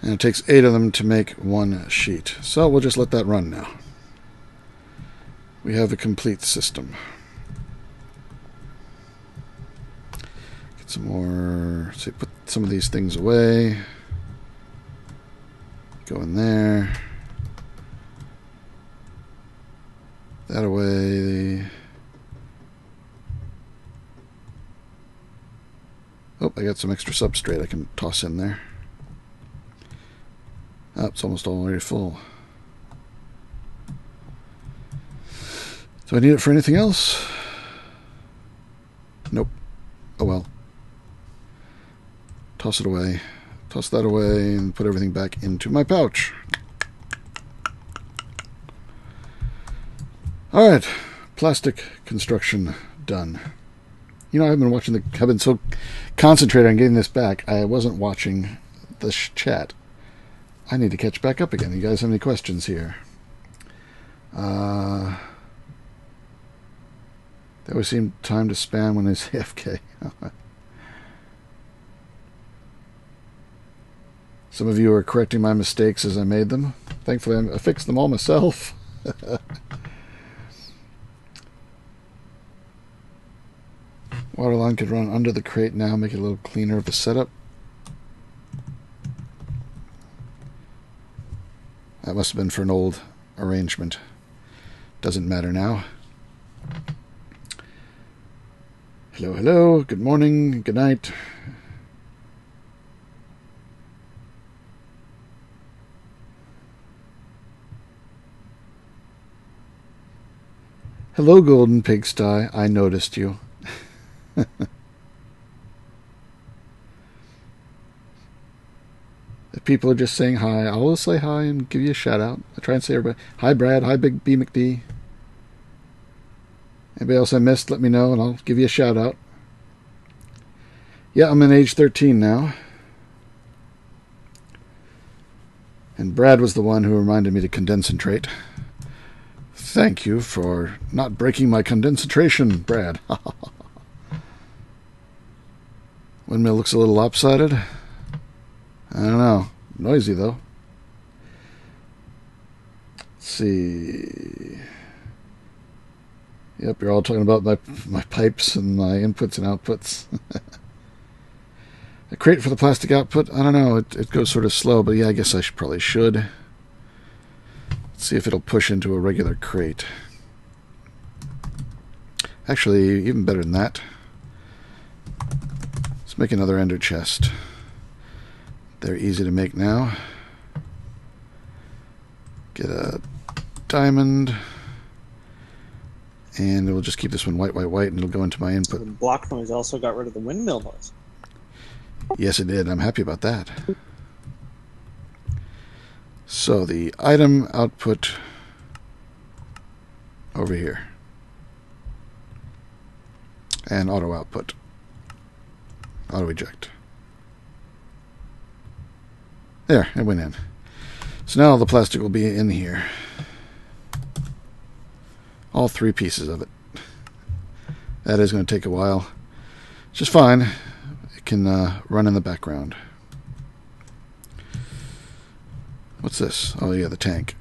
And it takes 8 of them to make one sheet. So we'll just let that run now. We have a complete system. Get some more. Say, put some of these things away. Go in there. That away. Oh, I got some extra substrate I can toss in there. Oh, it's almost already full. Do I need it for anything else? Nope. Oh well. Toss it away. Toss that away and put everything back into my pouch. Alright. Plastic construction done. You know, I've been so concentrated on getting this back, I wasn't watching the chat. I need to catch back up again. You guys have any questions here? They always seem time to spam when they say AFK. Some of you are correcting my mistakes as I made them. Thankfully, I fixed them all myself. Water line could run under the crate now, make it a little cleaner of a setup. That must have been for an old arrangement. Doesn't matter now. Hello, hello. Good morning. Good night. Hello, Golden Pigsty. I noticed you. If people are just saying hi, I'll always say hi and give you a shout out. I try and say everybody, hi Brad, hi Big B McD. Anybody else I missed, let me know and I'll give you a shout out. Yeah, I'm in age 13 now. And Brad was the one who reminded me to concentrate. Thank you for not breaking my condensation, Brad. Windmill looks a little lopsided. I don't know. Noisy, though. Let's see. Yep, you're all talking about my pipes and my inputs and outputs. A crate for the plastic output? I don't know. It goes sort of slow, but yeah, I guess I probably should. Let's see if it'll push into a regular crate. Actually, even better than that. Let's make another ender chest. They're easy to make now. Get a diamond. And we'll just keep this one white, white, white, and it'll go into my input. So the block noise also got rid of the windmill noise. Yes, it did. I'm happy about that. So the item output over here. And auto output. Auto eject. There, it went in. So now the plastic will be in here. All 3 pieces of it. That is going to take a while. It's just fine. It can run in the background. What's this? Oh yeah, the tank.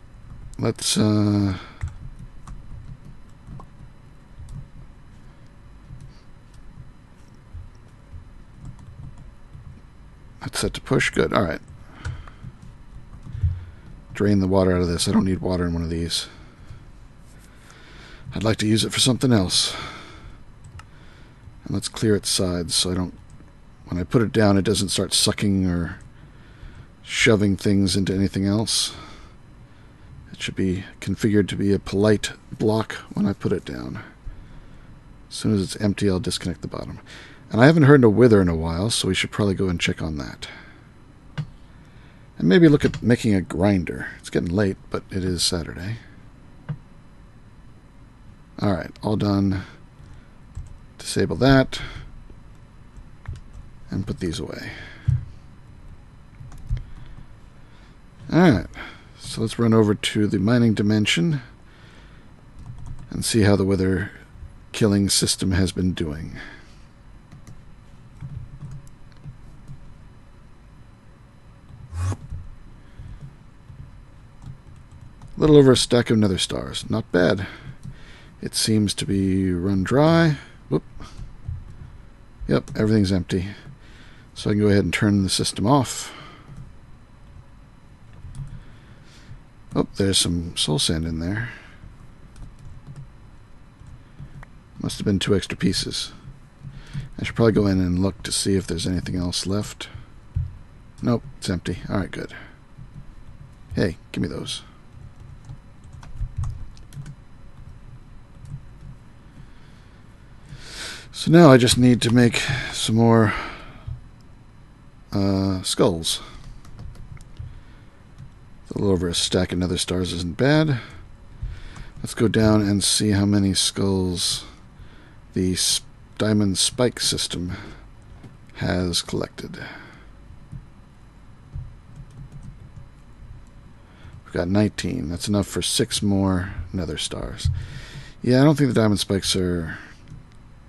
Let's I That's set to push. Good. All right. Drain the water out of this. I don't need water in one of these. I'd like to use it for something else. And let's clear its sides so I don't... When I put it down, it doesn't start sucking or shoving things into anything else. It should be configured to be a polite block when I put it down. As soon as it's empty, I'll disconnect the bottom. And I haven't heard a wither in a while, so we should probably go and check on that. And maybe look at making a grinder. It's getting late, but it is Saturday. Alright, all done. Disable that. And put these away. Alright, so let's run over to the mining dimension and see how the wither killing system has been doing. A little over a stack of nether stars. Not bad. It seems to be run dry. Whoop. Yep, everything's empty. So I can go ahead and turn the system off. Oh, there's some soul sand in there. Must have been 2 extra pieces. I should probably go in and look to see if there's anything else left. Nope, it's empty. Alright, good. Hey, give me those. So now I just need to make some more skulls. A little over a stack of nether stars isn't bad. Let's go down and see how many skulls the diamond spike system has collected. We've got 19. That's enough for 6 more nether stars. Yeah, I don't think the diamond spikes are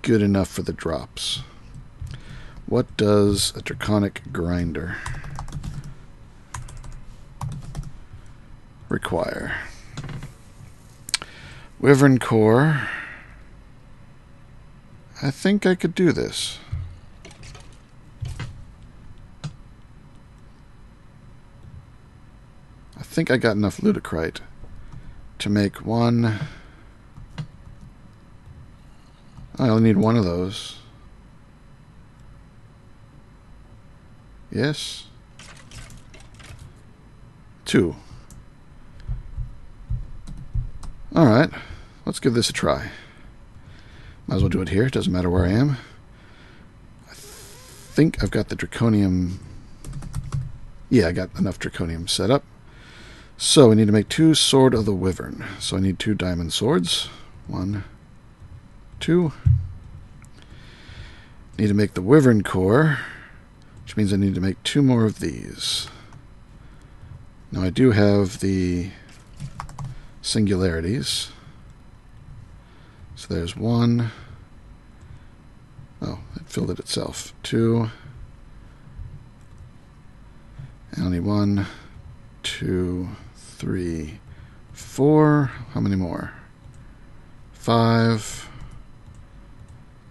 good enough for the drops. What does a draconic grinder require? Wyvern core. I think I could do this. I think I got enough ludicrite to make one. I only need one of those. Yes. 2. Alright. Let's give this a try. Might as well do it here. It doesn't matter where I am. I think I've got the draconium. Yeah, I got enough draconium set up. So we need to make 2 Sword of the Wyvern. So I need 2 diamond swords. 1, 2. Need to make the Wyvern core, which means I need to make 2 more of these. Now I do have the singularities. So there's 1. Oh, it filled it itself. 2. And I need 1, 2, 3, 4. How many more? 5,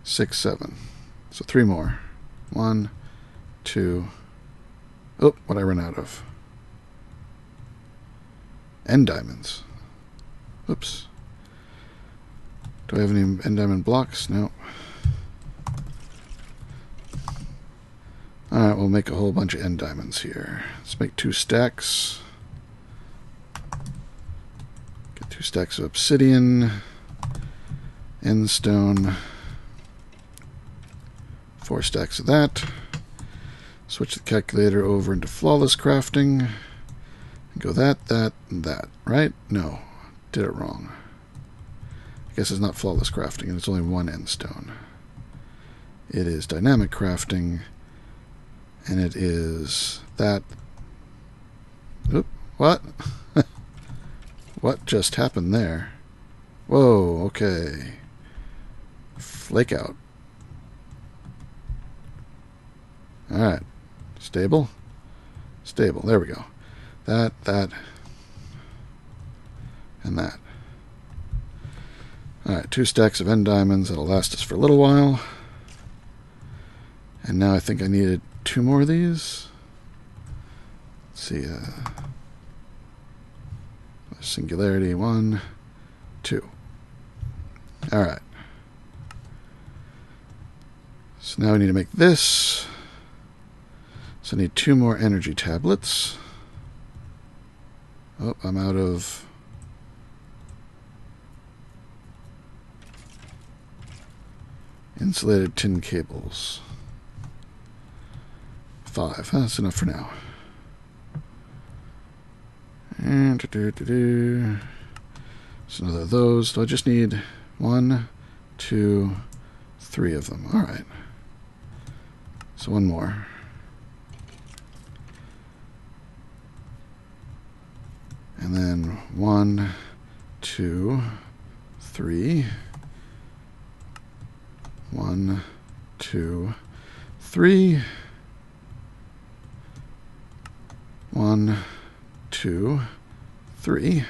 6, 7. So 3 more. 1, 2. Oh, what I run out of? End diamonds. Oops. Do I have any end diamond blocks? No. Alright, we'll make a whole bunch of end diamonds here. Let's make 2 stacks. Get 2 stacks of obsidian. End stone. 4 stacks of that. Switch the calculator over into flawless crafting. And go that, and that. Right? No. Did it wrong. I guess it's not flawless crafting, and it's only 1 end stone. It is dynamic crafting, and it is that. Oop, what? What just happened there? Whoa, okay. Flake out. Alright. Stable? Stable. There we go. That, and that. Alright, 2 stacks of end diamonds. That'll last us for a little while. And now I think I needed 2 more of these. let's see, singularity, 1, 2. Alright. So now we need to make this. So I need 2 more energy tablets. Oh, I'm out of... insulated tin cables. 5. That's enough for now. And so another of those. So I just need 1, 2, 3 of them. All right. So 1 more. And then 1, 2, 3. 1, 2, 3. 1, 2, 3.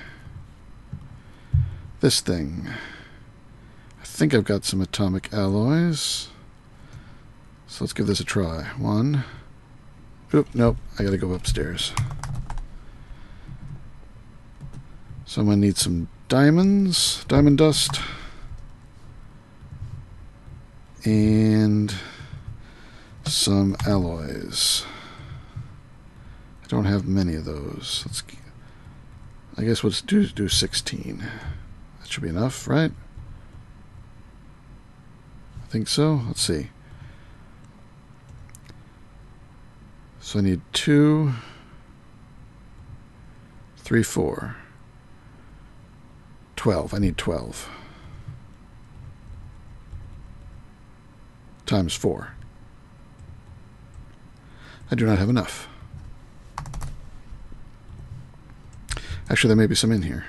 This thing. I think I've got some atomic alloys. So let's give this a try. 1. Oop, nope. I gotta go upstairs. So I'm gonna need some diamonds, diamond dust, and some alloys. I don't have many of those. I guess let's do 16. That should be enough, right? I think so. Let's see. So I need 2, 3, 4. 12. I need 12. Times 4. I do not have enough. Actually, there may be some in here.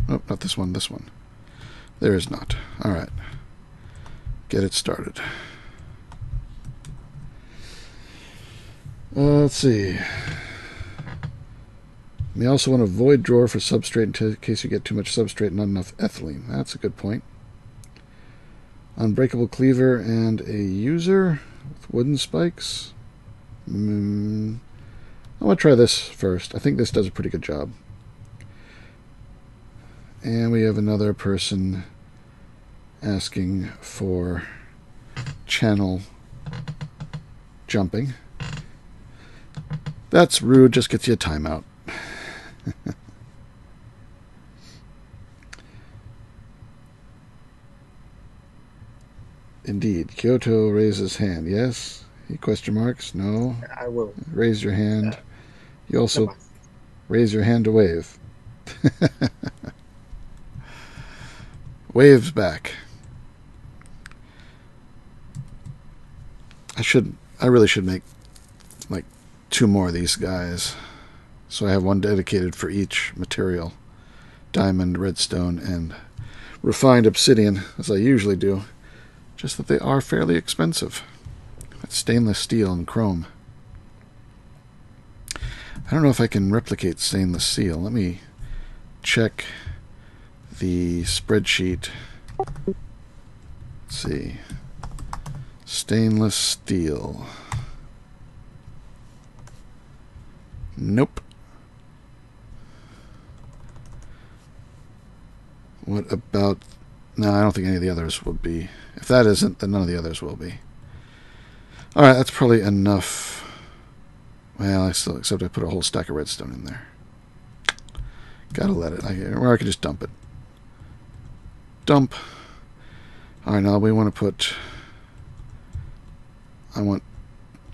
Oh, not this one, this one. There is not. Alright. Get it started. Let's see. You may also want a void drawer for substrate in case you get too much substrate and not enough ethylene. That's a good point. Unbreakable cleaver and a user with wooden spikes. I'm going to try this first. I think this does a pretty good job. And we have another person asking for channel jumping. That's rude, just gets you a timeout. Indeed. Kyoto raises hand. Yes? He question marks? No. I will. Raise your hand. You also raise your hand to wave. Waves back. I really should make like 2 more of these guys. So I have one dedicated for each material. Diamond, redstone, and refined obsidian, as I usually do. Just that they are fairly expensive. That's stainless steel and chrome. I don't know if I can replicate stainless steel. Let me check the spreadsheet. Let's see. Stainless steel. Nope. What about... No, I don't think any of the others would be. If that isn't, then none of the others will be. Alright, that's probably enough. Well, except I put a whole stack of redstone in there. Gotta let it. Or I could just dump it. Dump. Alright, now we want to put...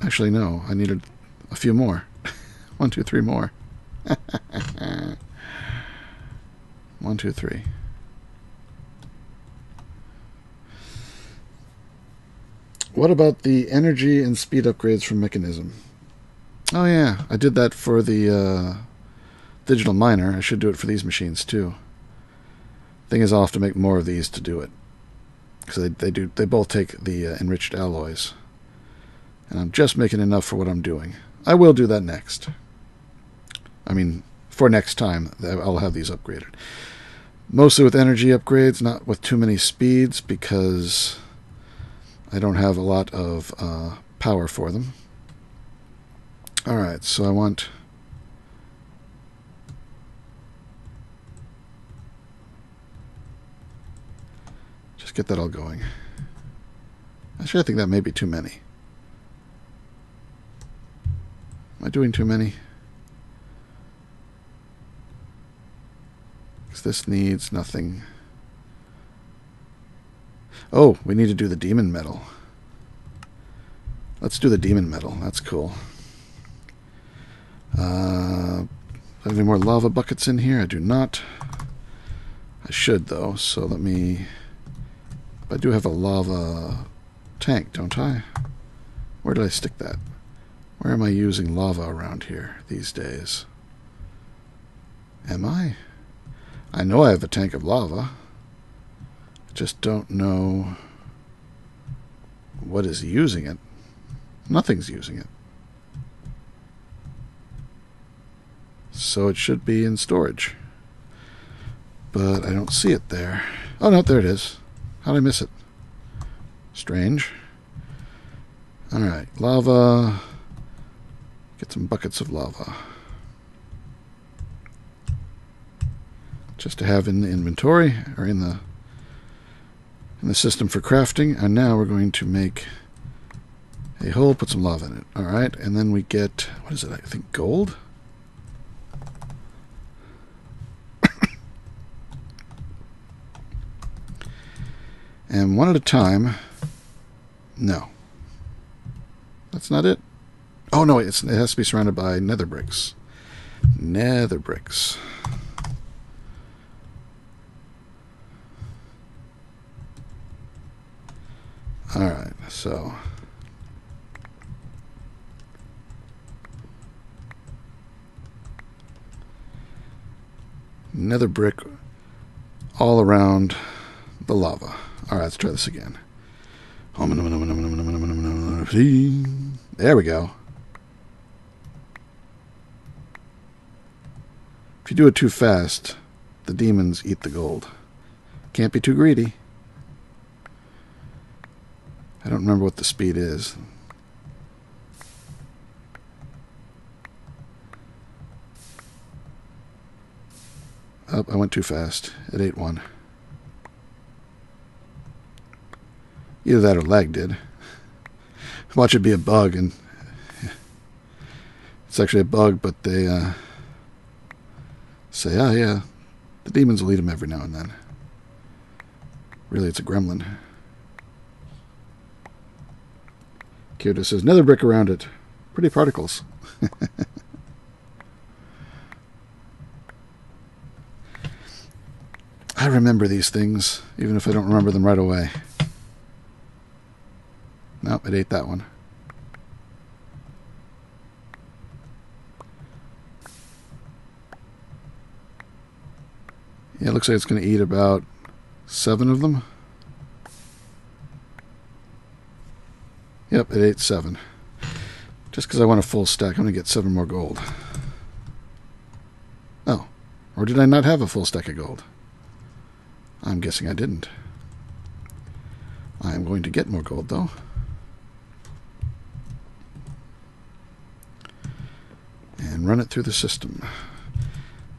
Actually, no. I needed a few more. 1, 2, 3 more. 1, 2, 3. What about the energy and speed upgrades from Mekanism? Oh yeah, I did that for the digital miner. I should do it for these machines too. Thing is, I'll have to make more of these to do it, because they both take the enriched alloys, and I'm just making enough for what I'm doing. I will do that next. I mean, for next time, I'll have these upgraded. Mostly with energy upgrades, not with too many speeds, because I don't have a lot of power for them. Alright, so I want... just get that all going. Actually, I think that may be too many. Am I doing too many? Because this needs nothing. Oh, we need to do the demon metal. Let's do the demon metal. That's cool. Have any more lava buckets in here? I do not. I should, though, so let me... I do have a lava tank, don't I? Where did I stick that? Where am I using lava around here these days? Am I? I know I have a tank of lava. I just don't know what is using it. Nothing's using it. So it should be in storage. But I don't see it there. Oh, no, there it is. How did I miss it? Strange. Alright, lava. Get some buckets of lava. Just to have in the inventory, or in the system for crafting. And now we're going to make a hole, put some lava in it. Alright, and then we get, what is it, I think gold? And one at a time. No. That's not it. Oh, no, it has to be surrounded by nether bricks. Nether bricks. Alright, so... nether brick all around the lava. Alright, let's try this again. There we go. If you do it too fast, the demons eat the gold. Can't be too greedy. I don't remember what the speed is. Oh, I went too fast. It ate one. Either that or lag did. Watch it be a bug, and it's actually a bug, but they say, oh yeah, the demons will eat them every now and then. Really, it's a gremlin. Kyoto says, nether brick around it. Pretty particles. I remember these things, even if I don't remember them right away. Nope, it ate that one. Yeah, it looks like it's going to eat about 7 of them. Yep, it ate 7. Just because I want a full stack, I'm going to get 7 more gold. Oh, or did I not have a full stack of gold? I'm guessing I didn't. I am going to get more gold, though. And run it through the system.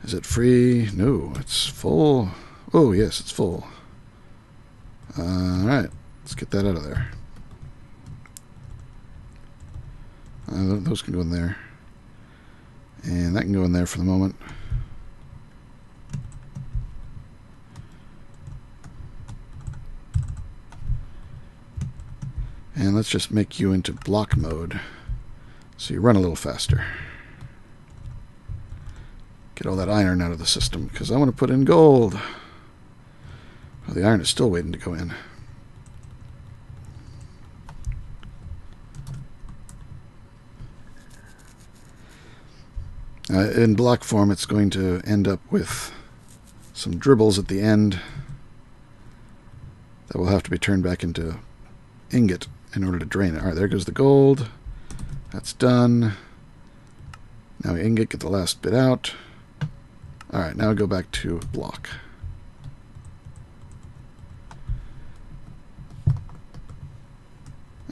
Is it free? No, it's full. Oh, yes, it's full. Alright, let's get that out of there. Those can go in there. And that can go in there for the moment. And let's just make you into block mode so you run a little faster. Get all that iron out of the system because I want to put in gold. Oh, the iron is still waiting to go in. In block form, it's going to end up with some dribbles at the end that will have to be turned back into ingot in order to drain it. Alright, there goes the gold. That's done. Now ingot, get the last bit out. Alright, now go back to block.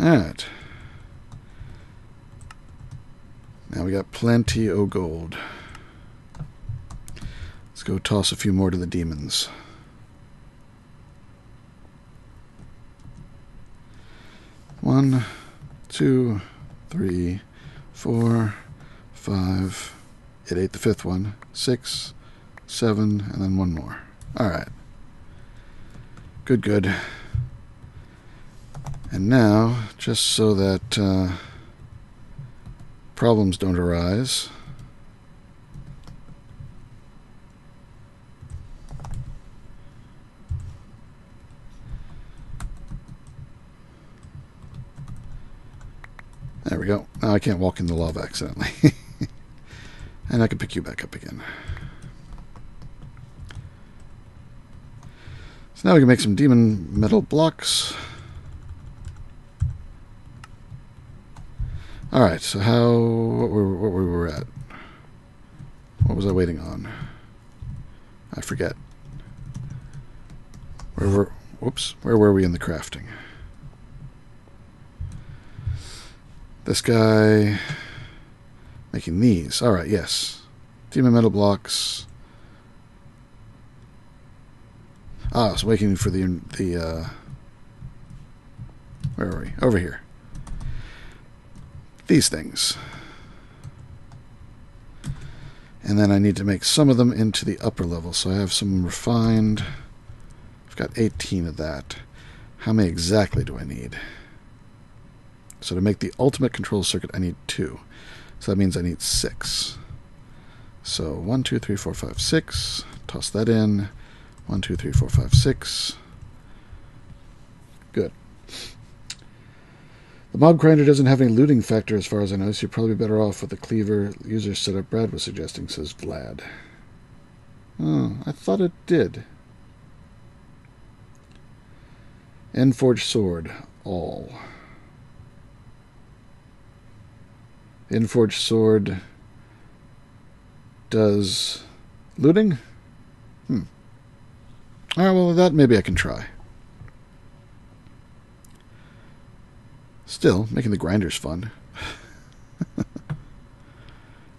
Alright. Now we got plenty of gold. Let's go toss a few more to the demons. One, 2, 3, 4, 5. It ate the fifth one. 6, 7, and then one more. Alright. Good, good. And now, just so that problems don't arise, there we go. Now I can't walk in the lava accidentally. And I can pick you back up again. So now we can make some demon metal blocks. Alright, so what we were at? What was I waiting on? I forget. Where were we in the crafting? This guy making these. Alright, yes. Demon metal blocks. Ah, I was waiting for the where are we? Over here. These things. And then I need to make some of them into the upper level. So I have some refined. I've got 18 of that. How many exactly do I need? So to make the ultimate control circuit, I need 2. So that means I need 6. So 1, 2, 3, 4, 5, 6. Toss that in. 1, 2, 3, 4, 5, 6. Good. The mob grinder doesn't have any looting factor as far as I know, so you're probably better off with the cleaver user setup Brad was suggesting, says Vlad. Oh, I thought it did. Enforged sword. All. Enforged sword does looting? Alright, well, that maybe I can try. Still, making the grinders fun.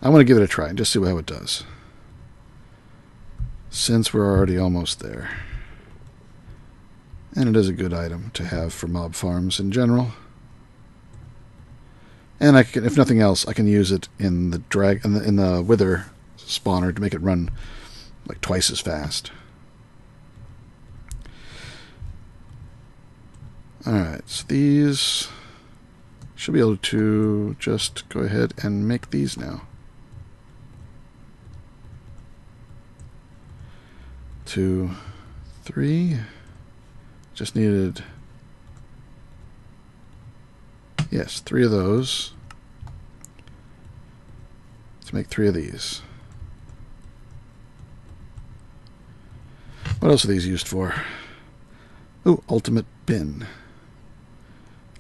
I want to give it a try and just see how it does. Since we're already almost there. And it is a good item to have for mob farms in general. And I can, if nothing else, I can use it in the in the wither spawner to make it run like twice as fast. Alright, so these should be able to just go ahead and make these now. 2, 3. Just needed, yes, 3 of those. Let's make 3 of these. What else are these used for? Ooh, ultimate bin.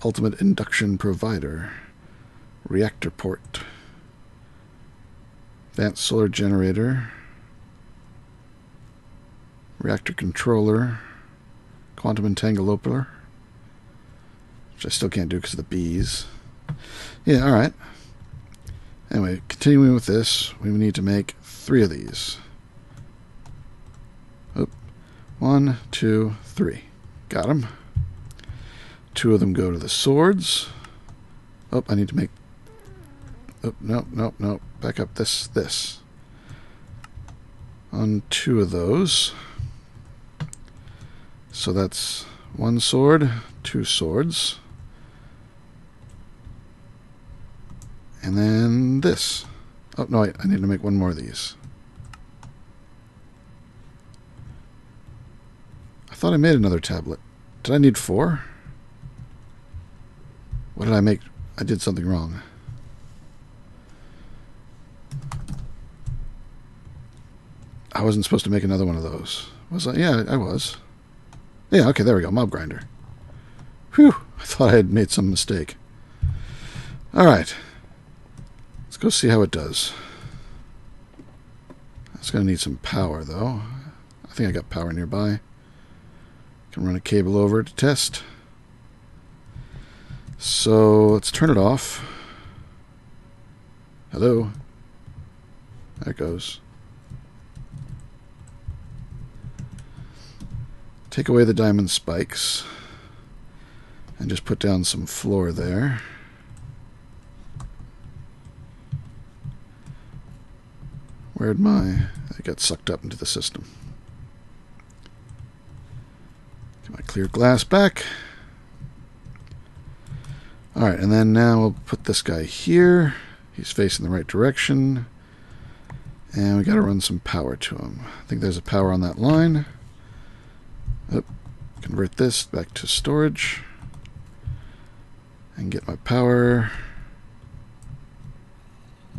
Ultimate induction provider. Reactor port. Advanced solar generator. Reactor controller. Quantum entangloper. Which I still can't do because of the bees. Yeah, alright. Anyway, continuing with this, we need to make 3 of these. Oh, 1, 2, 3. Got them. 2 of them go to the swords. Oh, I need to make... Oh, no. Back up this. On 2 of those. So that's 1 sword, 2 swords. And then this. Oh, no, I need to make 1 more of these. I thought I made another tablet. Did I need 4? What did I make? I did something wrong. I wasn't supposed to make another one of those. Was I? Yeah, I was. Yeah, okay, there we go. Mob grinder. Whew. I thought I had made some mistake. Alright. Let's go see how it does. It's going to need some power, though. I think I got power nearby. Can run a cable over to test. So let's turn it off. Hello? There it goes. Take away the diamond spikes. And just put down some floor there. Where'd my... I got sucked up into the system. Get my clear glass back. Alright, and then now we'll put this guy here. He's facing the right direction. And we got to run some power to him. I think there's a power on that line. Oh, convert this back to storage. And get my power.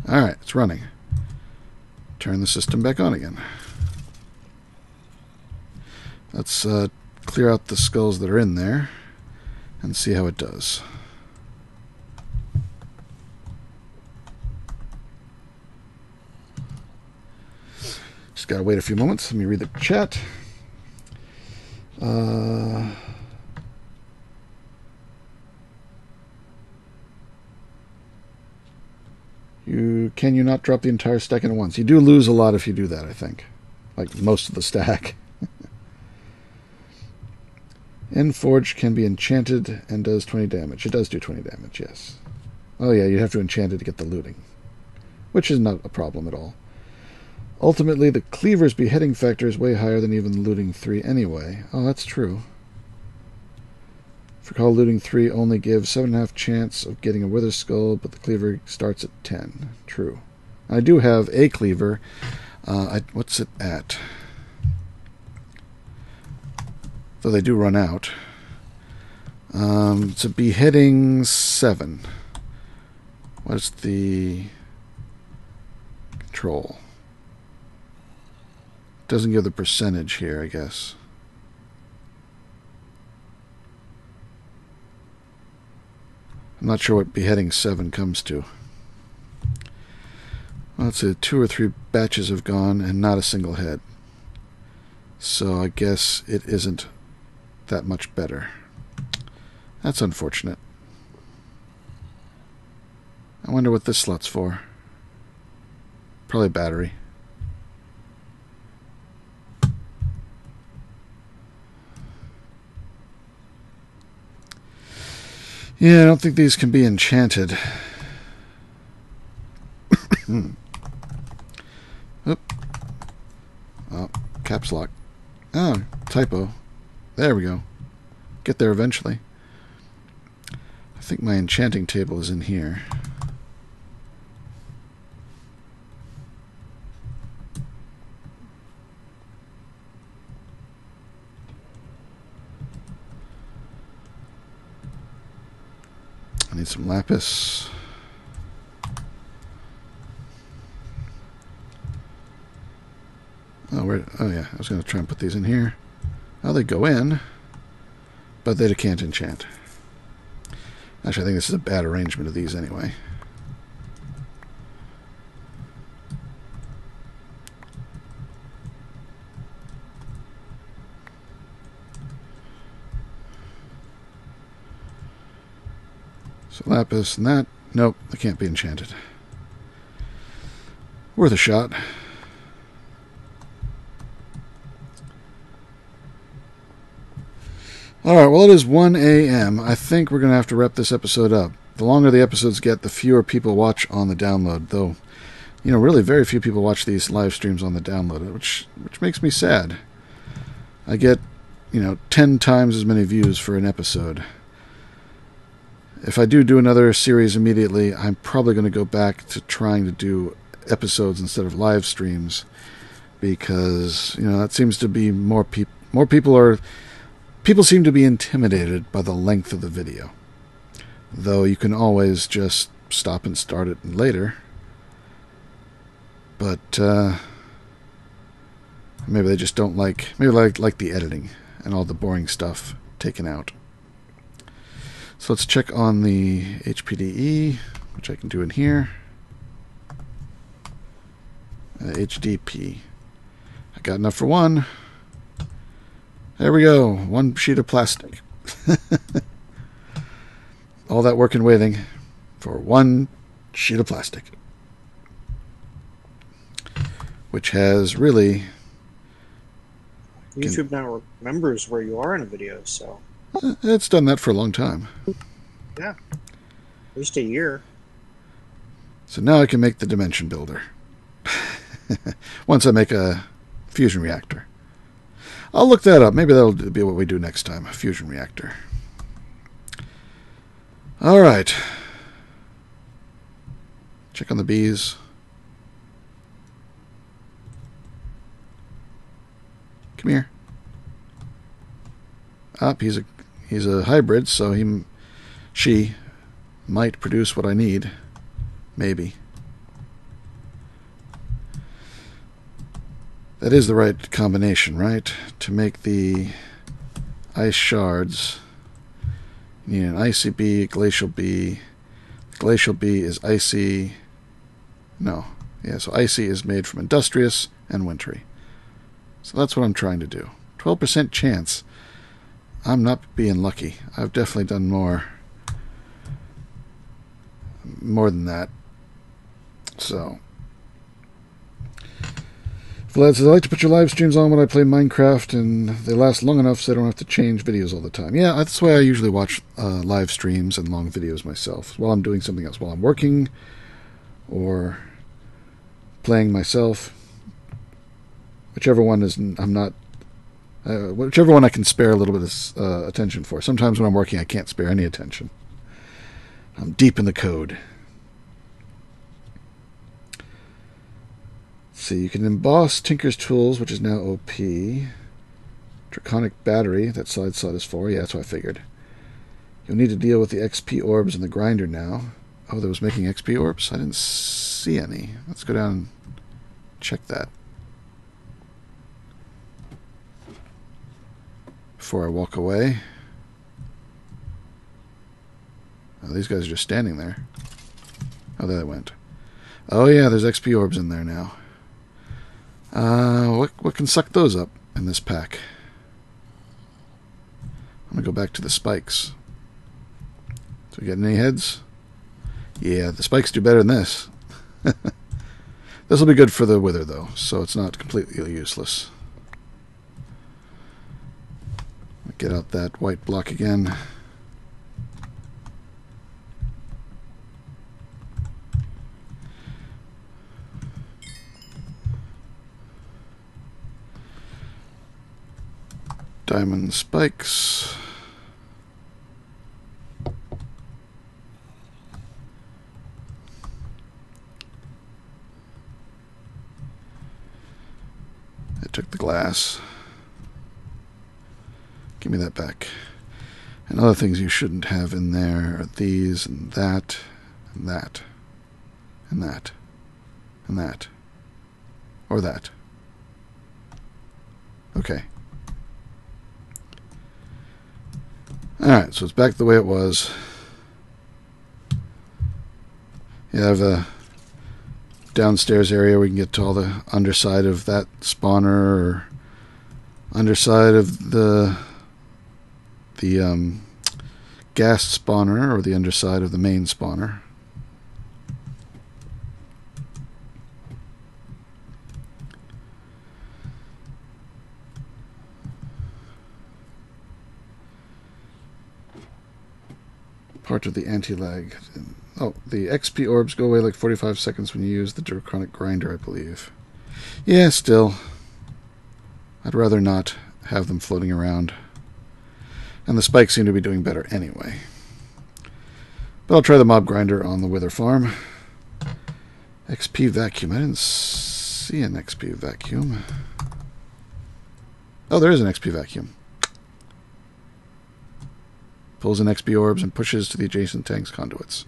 Alright, it's running. Turn the system back on again. Let's clear out the skulls that are in there and see how it does. Just gotta wait a few moments. Let me read the chat. Can you not drop the entire stack in at once? You do lose a lot if you do that, I think. Like most of the stack. Enforged can be enchanted and does 20 damage. It does do 20 damage, yes. Oh yeah, you'd have to enchant it to get the looting. Which is not a problem at all. Ultimately, the cleaver's beheading factor is way higher than even the looting 3 anyway. Oh, that's true. For call, looting 3 only gives 7.5 chance of getting a wither skull, but the cleaver starts at 10. True. I do have a cleaver. What's it at? Though they do run out. It's a beheading 7. What's the control? Doesn't give the percentage here, I guess. I'm not sure what beheading 7 comes to. Well, let's see, 2 or 3 batches have gone and not a single head. So I guess it isn't that much better. That's unfortunate. I wonder what this slot's for. Probably battery. Yeah, I don't think these can be enchanted. Oop. Oh, caps lock. Oh, typo. There we go. Get there eventually. I think my enchanting table is in here. I need some lapis. Oh yeah, I was going to try and put these in here. Oh, they go in, but they can't enchant. Actually, I think this is a bad arrangement of these anyway. So lapis and that. Nope, they can't be enchanted. Worth a shot. Alright, well it is 1 a.m. I think we're going to have to wrap this episode up. The longer the episodes get, the fewer people watch on the download. Though, you know, really very few people watch these live streams on the download, which makes me sad. I get, 10 times as many views for an episode. If I do another series immediately, I'm probably going to go back to trying to do episodes instead of live streams, because that seems to be more people seem to be intimidated by the length of the video. Though you can always just stop and start it later. But maybe they just don't like the editing and all the boring stuff taken out. So let's check on the HPDE, which I can do in here. HDP. I got enough for one. There we go. 1 sheet of plastic. All that work and waiting for 1 sheet of plastic. which has really... YouTube now remembers where you are in a video, so... It's done that for a long time. Yeah. At least a year. So now I can make the dimension builder. Once I make a fusion reactor. I'll look that up. Maybe that'll be what we do next time. A fusion reactor. Alright. Check on the bees. Come here. He's a hybrid, so she might produce what I need. Maybe. That is the right combination, right? To make the ice shards, you need an icy bee, a glacial bee. The glacial bee is icy. No. Yeah, so icy is made from industrious and wintry. So that's what I'm trying to do. 12% chance. I'm not being lucky. I've definitely done more than that. So, Vlad says, I like to put your live streams on when I play Minecraft, and they last long enough so I don't have to change videos all the time. Yeah, that's why I usually watch live streams and long videos myself, while I'm doing something else, while I'm working, or playing myself. Whichever one is, whichever one I can spare a little bit of attention for. Sometimes when I'm working, I can't spare any attention. I'm deep in the code. See, you can emboss Tinker's Tools, which is now OP. Draconic Battery, that side slot is for. Yeah, that's what I figured. You'll need to deal with the XP orbs in the grinder now. Oh, that was making XP orbs? I didn't see any. Let's go down and check that. Before I walk away. Oh, these guys are just standing there. Oh, there they went. Oh, yeah, there's XP orbs in there now. What can suck those up in this pack? I'm going to go back to the spikes. So we got any heads? Yeah, the spikes do better than this. This will be good for the wither, though, so it's not completely useless. Get out that white block again. Diamond spikes. I took the glass. Give me that back. And other things you shouldn't have in there are these and that and that and that and that. Or that. Okay. Alright, so it's back the way it was. You have a downstairs area where you can get to all the underside of that spawner or underside of the gas spawner or the underside of the main spawner. Part of the anti-lag. Oh, the XP orbs go away like 45 seconds when you use the draconic grinder, I believe. Yeah, still. I'd rather not have them floating around. And the spikes seem to be doing better anyway. But I'll try the mob grinder on the wither farm. XP vacuum. I didn't see an XP vacuum. Oh, there is an XP vacuum. Pulls in XP orbs and pushes to the adjacent tank's conduits.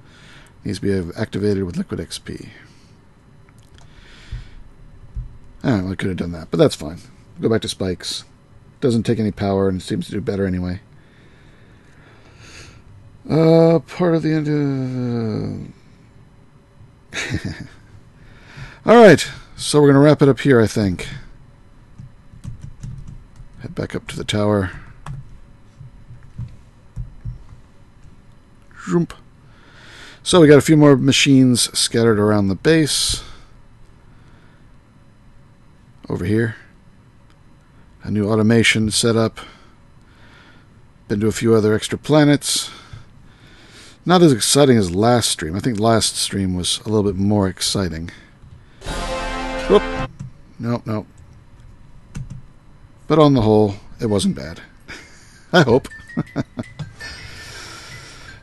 Needs to be activated with liquid XP. Well, I could have done that, but that's fine. Go back to spikes. Doesn't take any power and seems to do better anyway. Part of the end. Alright, so we're going to wrap it up here, I think. Head back up to the tower. Zoomp. So we got a few more machines scattered around the base. over here. A new automation set up. Been to a few other extra planets. Not as exciting as last stream. I think last stream was a little bit more exciting. Whoop. Nope. But on the whole, it wasn't bad. I hope.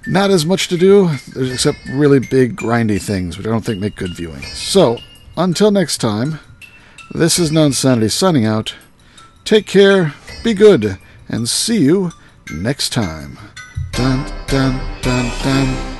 Not as much to do, except really big, grindy things, which I don't think make good viewing. So, until next time, this is Nonsanity signing out. Take care, be good, and see you next time. Dun, dun, dun, dun.